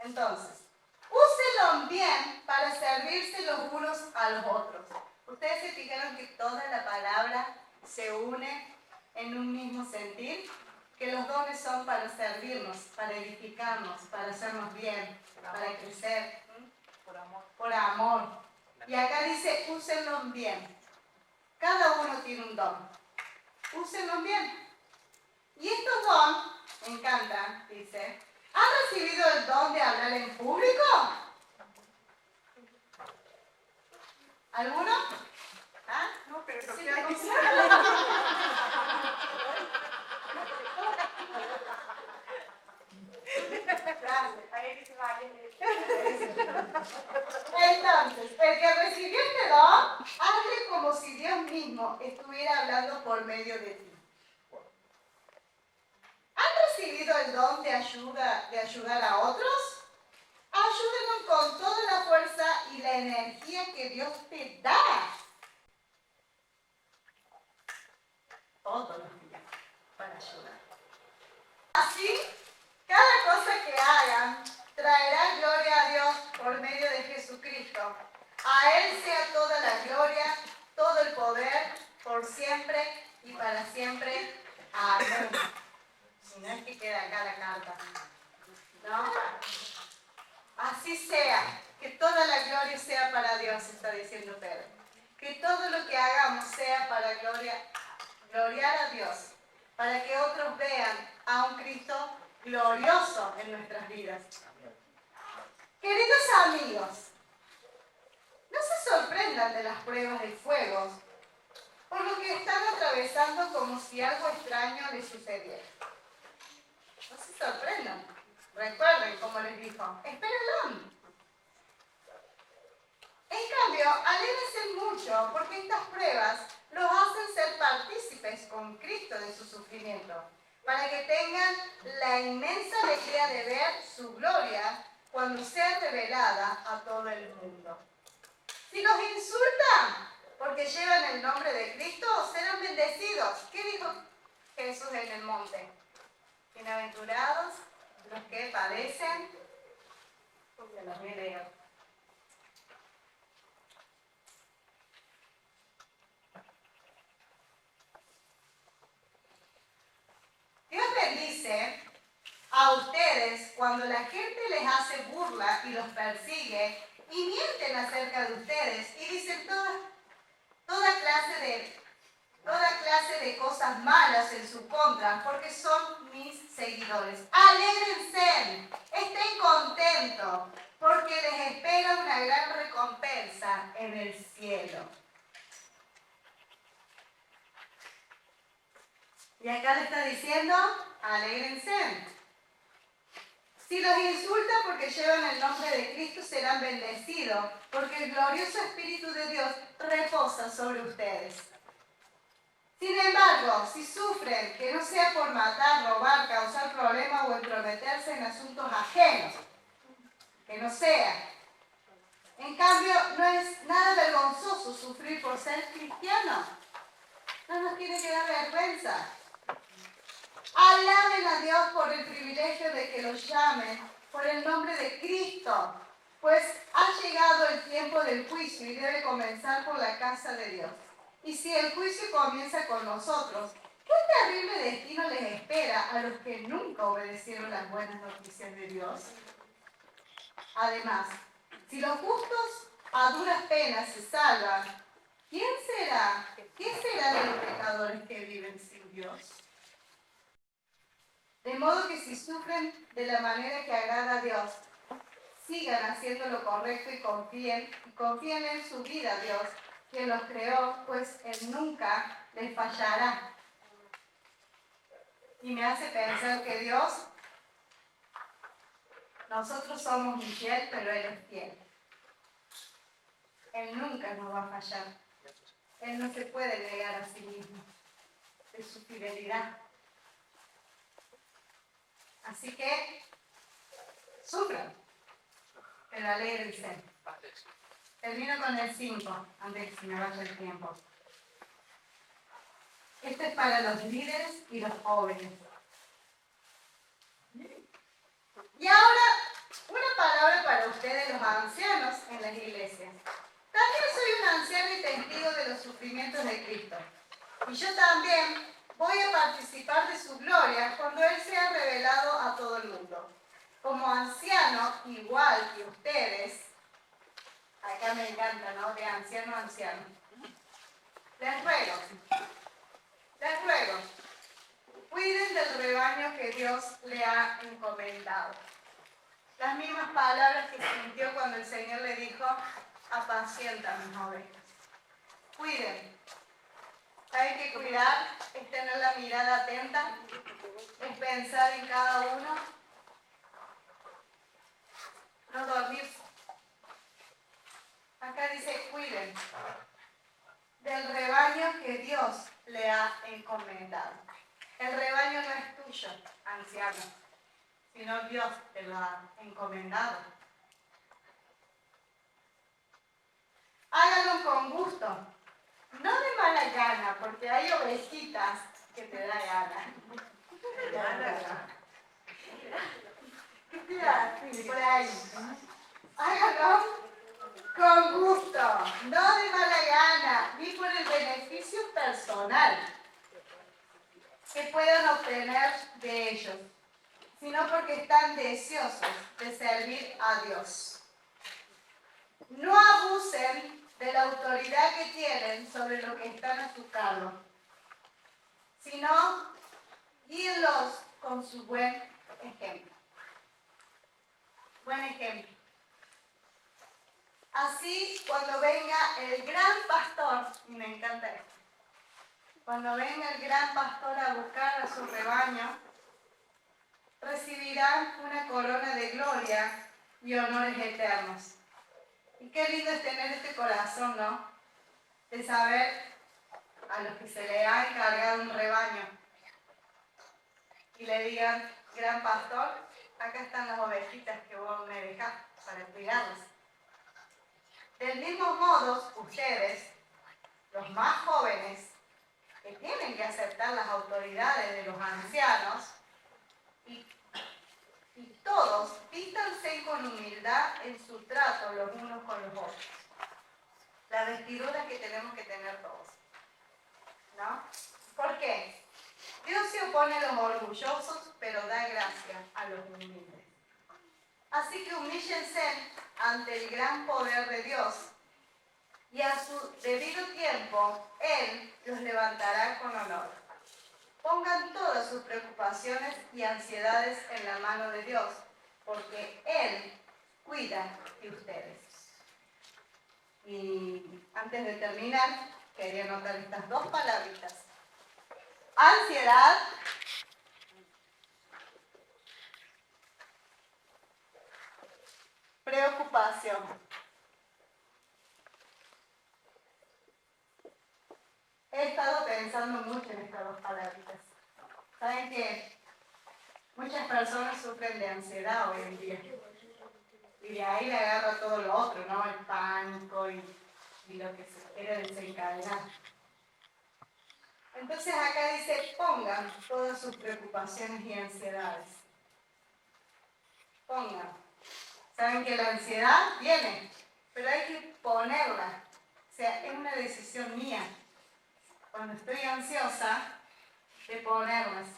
Entonces, úsenlo bien para servirse los unos a los otros. Ustedes se fijaron que toda la palabra se une en un mismo sentir, que los dones son para servirnos, para edificarnos, para hacernos bien, para crecer, Por amor. por amor. Y acá dice, úsenlo bien. Cada uno tiene un don. Úsenlo bien. Y estos dones, me encantan, dice, ¿han recibido el don de hablar en público? ¿Alguno? ¿Ah? No, pero lo Sí, que hago sí. Ahí dice valiente. Entonces, el que recibió este don, hazle como si Dios mismo estuviera hablando por medio de ti. ¿Han recibido el don de ayudar a otros? Ayúdenlos con toda la fuerza y la energía que Dios te da. Todos los días para ayudar. Así, cada cosa que hagan traerá gloria a Dios por medio de Jesucristo. A Él sea toda la gloria, todo el poder, por siempre y para siempre. Amén. Si no es que queda acá la carta. ¿No? Así sea, que toda la gloria sea para Dios, está diciendo Pedro. Que todo lo que hagamos sea para gloriar a Dios, para que otros vean a un Cristo glorioso en nuestras vidas. Queridos amigos, no se sorprendan de las pruebas de fuego, por lo que están atravesando como si algo extraño les sucediera. No se sorprendan. Recuerden, como les dijo, espérenlo. En cambio, alégrense mucho porque estas pruebas los hacen ser partícipes con Cristo de su sufrimiento, para que tengan la inmensa alegría de ver su gloria cuando sea revelada a todo el mundo. Si los insultan porque llevan el nombre de Cristo, serán bendecidos. ¿Qué dijo Jesús en el monte? Bienaventurados los que padecen porque los heredan. Dios bendice a ustedes cuando la gente les hace burla y los persigue y mienten acerca de ustedes y dicen todas toda clase de cosas malas en su contra, porque son mis seguidores. Alégrense, estén contentos, porque les espera una gran recompensa en el cielo. Y acá le está diciendo, alégrense. Si los insultan porque llevan el nombre de Cristo, serán bendecidos, porque el glorioso Espíritu de Dios reposa sobre ustedes. Sin embargo, si sufren, que no sea por matar, robar, causar problemas o entrometerse en asuntos ajenos, que no sea. En cambio, no es nada vergonzoso sufrir por ser cristiano. No nos tiene que dar vergüenza. Alaben a Dios por el privilegio de que los llamen por el nombre de Cristo, pues ha llegado el tiempo del juicio y debe comenzar por la casa de Dios. Y si el juicio comienza con nosotros, ¿qué terrible destino les espera a los que nunca obedecieron las buenas noticias de Dios? Además, si los justos a duras penas se salvan, ¿Qué será de los pecadores que viven sin Dios? De modo que si sufren de la manera que agrada a Dios, sigan haciendo lo correcto y confíen en su vida a Dios, quien los creó, pues Él nunca les fallará. Y me hace pensar que Dios, nosotros somos infieles, pero Él es fiel. Él nunca nos va a fallar. Él no se puede negar a sí mismo de su fidelidad. Así que, sufran, pero alégrense. Termino con el 5, antes de que se me vaya el tiempo. Esto es para los líderes y los jóvenes. Y ahora, una palabra para ustedes, los ancianos en las iglesias. También soy un anciano y testigo de los sufrimientos de Cristo. Y yo también voy a participar de su gloria cuando Él sea revelado a todo el mundo. Como anciano, igual que ustedes, acá me encanta, ¿no? De anciano a anciano. Les ruego, cuiden del rebaño que Dios le ha encomendado. Las mismas palabras que sintió cuando el Señor le dijo, apacienta mis ovejas. Cuiden. ¿Saben que cuidar es tener la mirada atenta? Es pensar en cada uno. No dormirse. Acá dice, cuiden del rebaño que Dios le ha encomendado. El rebaño no es tuyo, anciano, sino Dios te lo ha encomendado. Háganlo con gusto, no de mala gana, porque hay ovejitas que te da gana. ¿Qué te da? Sí, por ahí. Háganlo con gusto, no de mala gana, ni por el beneficio personal que puedan obtener de ellos, sino porque están deseosos de servir a Dios. No abusen de la autoridad que tienen sobre lo que están a su cargo, sino guíenlos con su buen ejemplo. Buen ejemplo. Así, cuando venga el gran pastor, y me encanta esto, cuando venga el gran pastor a buscar a su rebaño, recibirán una corona de gloria y honores eternos. Y qué lindo es tener este corazón, ¿no? De saber a los que se le ha encargado un rebaño y le digan, gran pastor, acá están las ovejitas que vos me dejás para cuidarlas. Del mismo modo, ustedes, los más jóvenes, que tienen que aceptar las autoridades de los ancianos, y todos vístanse con humildad en su trato los unos con los otros. La vestidura que tenemos que tener todos, ¿no? ¿Por qué? Dios se opone a los orgullosos, pero da gracia a los humildes. Así que humíllense ante el gran poder de Dios y a su debido tiempo Él los levantará con honor. Pongan todas sus preocupaciones y ansiedades en la mano de Dios, porque Él cuida de ustedes. Y antes de terminar, quería anotar estas dos palabritas. Ansiedad preocupación. He estado pensando mucho en estas dos palabritas. Saben que muchas personas sufren de ansiedad hoy en día. Y de ahí le agarra todo lo otro, ¿no? El pánico y lo que se quiere desencadenar. Entonces acá dice, pongan todas sus preocupaciones y ansiedades. Pongan. Saben que la ansiedad viene, pero hay que ponerla. O sea, es una decisión mía. Cuando estoy ansiosa, de ponerlas.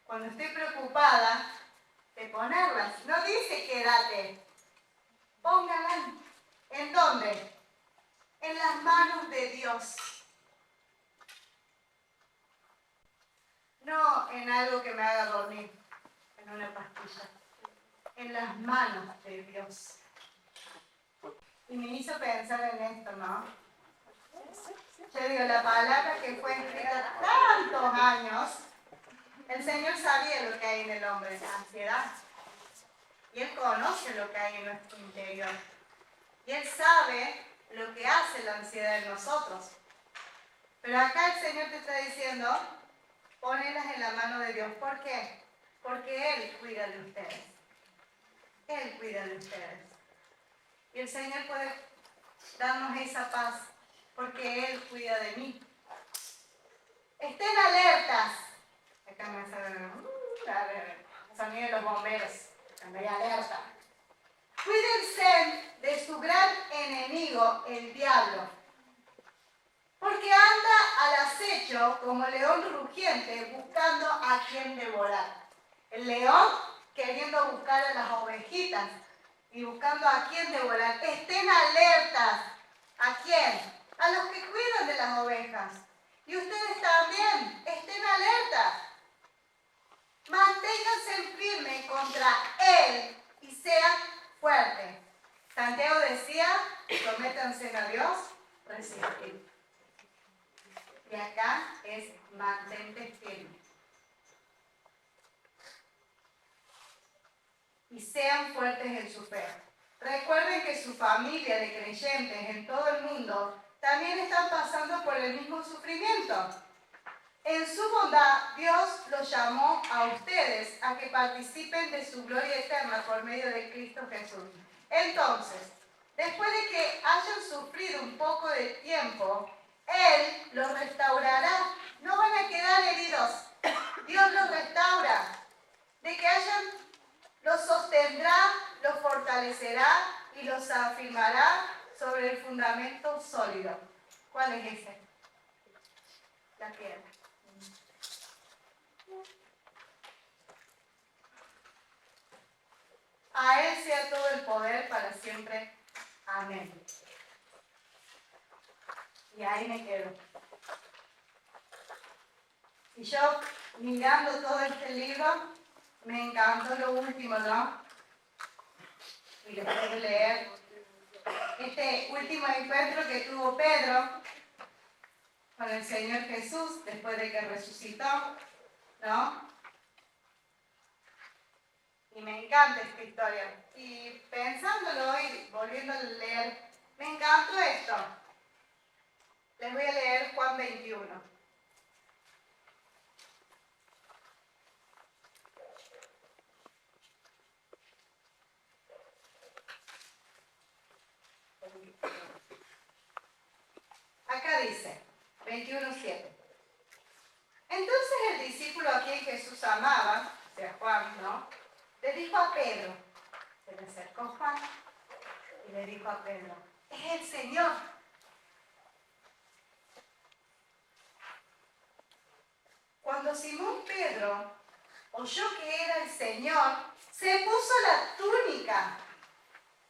Cuando estoy preocupada, de ponerlas. No dice quédate. Pónganlas. ¿En dónde? En las manos de Dios. No en algo que me haga dormir, en una pastilla. En las manos de Dios. Y me hizo pensar en esto, ¿no? Yo digo, la palabra que fue escrita tantos años, el Señor sabía lo que hay en el hombre, la ansiedad. Y Él conoce lo que hay en nuestro interior. Y Él sabe lo que hace la ansiedad en nosotros. Pero acá el Señor te está diciendo, ponelas en la mano de Dios. ¿Por qué? Porque Él cuida de ustedes. Él cuida de ustedes. Y el Señor puede darnos esa paz, porque Él cuida de mí. Estén alertas. Acá me sale el sonido de los bomberos. Andai alerta. Cuídense de su gran enemigo, el diablo, porque anda al acecho como león rugiente buscando a quien devorar. El león queriendo buscar a las ovejitas y buscando a quien devorar. Estén alertas. ¿A quién? A los que cuidan de las ovejas. Y ustedes también, estén alertas. Manténganse firmes contra Él y sean fuertes. Santiago decía, sométanse a Dios, resistir. Y acá es mantente firme. Y sean fuertes en su fe. Recuerden que su familia de creyentes en todo el mundo también están pasando por el mismo sufrimiento. En su bondad, Dios los llamó a ustedes a que participen de su gloria eterna por medio de Cristo Jesús. Entonces, después de que hayan sufrido un poco de tiempo, Él los restaurará. No van a quedar heridos. Dios los restaura. De que los sostendrá, los fortalecerá y los afirmará sobre el fundamento sólido. ¿Cuál es ese? La piedra. A Él sea todo el poder para siempre. Amén. Y ahí me quedo. Y yo, mirando todo este libro, me encantó lo último, ¿no? Y lo puedo leer. Este último encuentro que tuvo Pedro con el Señor Jesús después de que resucitó, ¿no? Y me encanta esta historia. Y pensándolo hoy, volviendo a leer, me encantó esto. Les voy a leer Juan 21. Acá dice, 21:7. Entonces el discípulo a quien Jesús amaba, o sea Juan, ¿no? Le dijo a Pedro, se le acercó Juan y le dijo a Pedro, es el Señor. Cuando Simón Pedro oyó que era el Señor, se puso la túnica,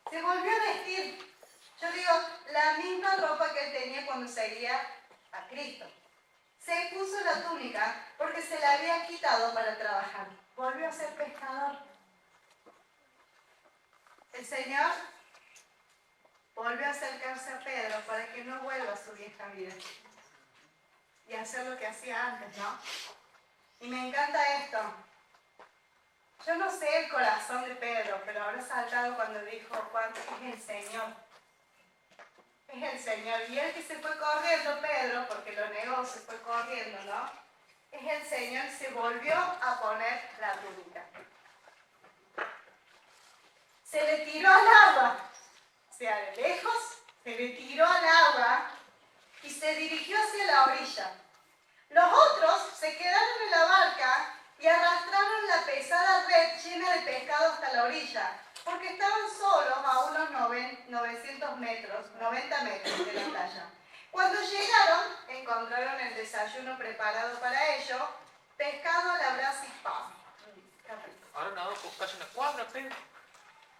se volvió a vestir Yo digo, la misma ropa que él tenía cuando seguía a Cristo. Se puso la túnica porque se la había quitado para trabajar. Volvió a ser pescador. El Señor volvió a acercarse a Pedro para que no vuelva a su vieja vida y hacer lo que hacía antes, ¿no? Y me encanta esto. Yo no sé el corazón de Pedro, pero habrá saltado cuando dijo, Juan, es el Señor. Es el Señor. Y él que se fue corriendo, Pedro, porque lo negó, se fue corriendo, ¿no? Es el Señor, se volvió a poner la túnica. Se le tiró al agua. O sea, de lejos, se le tiró al agua y se dirigió hacia la orilla. Los otros se quedaron en la barca y arrastraron la pesada red llena de pescado hasta la orilla, porque estaban solos a unos 900 metros, 90 metros de la playa. Cuando llegaron, encontraron el desayuno preparado para ellos, pescado a la brasa y pan. Ahora nada, pues casi una cuadra, Pedro.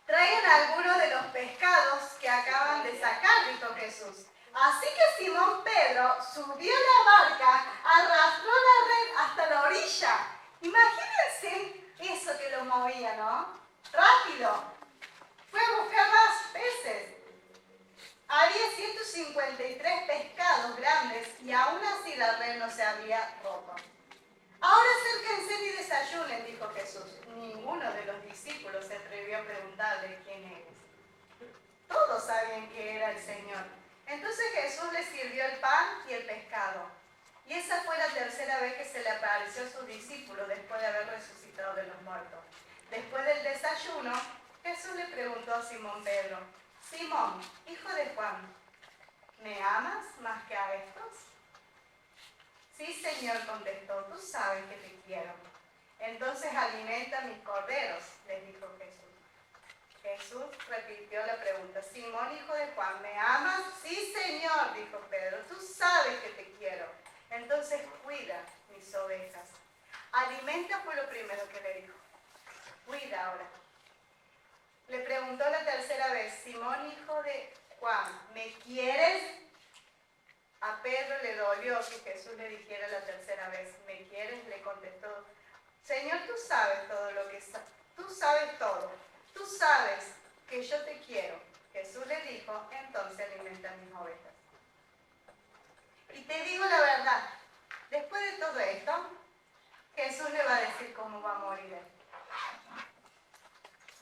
Traigan algunos de los pescados que acaban de sacar, dijo Jesús. Así que Simón Pedro subió a la barca, arrastró la red hasta la orilla. Imagínense eso que lo movía, ¿no? Rápido. Fue a buscar más peces. Había 153 pescados grandes y aún así la red no se había roto. Ahora acérquense y desayunen, dijo Jesús. Ninguno de los discípulos se atrevió a preguntarle quién eres. Todos sabían que era el Señor. Entonces Jesús les sirvió el pan y el pescado. Y esa fue la tercera vez que se le apareció a sus discípulos después de haber resucitado de los muertos. Después del desayuno, Jesús le preguntó a Simón Pedro, Simón, hijo de Juan, ¿me amas más que a estos? Sí, Señor, contestó, tú sabes que te quiero. Entonces alimenta mis corderos, les dijo Jesús. Jesús repitió la pregunta, Simón, hijo de Juan, ¿me amas? Sí, Señor, dijo Pedro, tú sabes que te quiero. Entonces cuida mis ovejas. Alimenta fue lo primero que le dijo. Cuida ahora. Le preguntó la tercera vez, Simón, hijo de Juan, ¿me quieres? A Pedro le dolió que Jesús le dijera la tercera vez, ¿me quieres? Le contestó, Señor, tú sabes todo lo que tú sabes todo. Tú sabes que yo te quiero. Jesús le dijo, entonces alimenta mis ovejas. Y te digo la verdad, después de todo esto, Jesús le va a decir cómo va a morir él.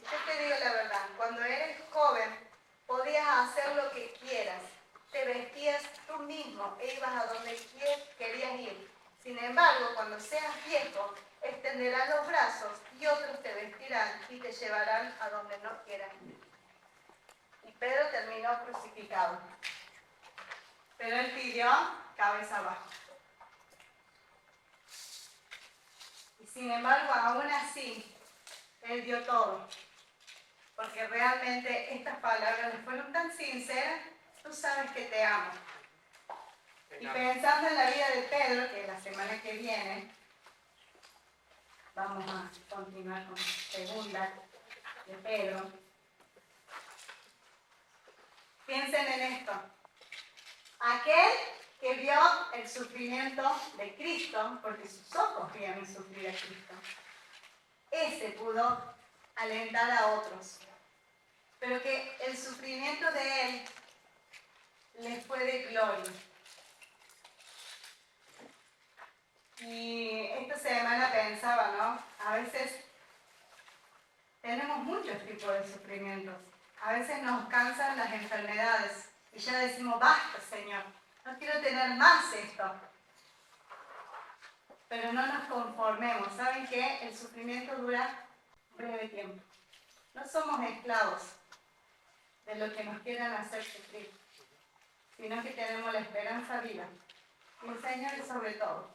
Yo te digo la verdad, cuando eres joven podías hacer lo que quieras, te vestías tú mismo e ibas a donde querías ir. Sin embargo, cuando seas viejo, extenderás los brazos y otros te vestirán y te llevarán a donde no quieras ir. Y Pedro terminó crucificado. Pero él pidió cabeza abajo. Y sin embargo, aún así, él dio todo. Porque realmente estas palabras fueron tan sinceras, tú sabes que te amo. Y pensando en la vida de Pedro, que la semana que viene vamos a continuar con segunda de Pedro. Piensen en esto. Aquel que vio el sufrimiento de Cristo, porque sus ojos vieron sufrir a Cristo, ese pudo alentar a otros. Pero que el sufrimiento de él les fue de gloria. Y esta semana pensaba, ¿no? A veces tenemos muchos tipos de sufrimientos. A veces nos cansan las enfermedades y ya decimos, basta, Señor, no quiero tener más esto. Pero no nos conformemos. ¿Saben qué? El sufrimiento dura un breve tiempo. No somos esclavos de lo que nos quieran hacer sufrir, sino que tenemos la esperanza viva. Y el Señor es sobre todo.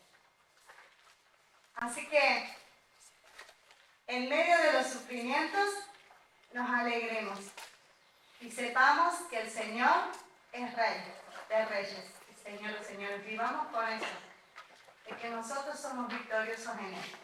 Así que, en medio de los sufrimientos, nos alegremos y sepamos que el Señor es Rey de Reyes y Señor de Señores. Vivamos con eso, de que nosotros somos victoriosos en Él.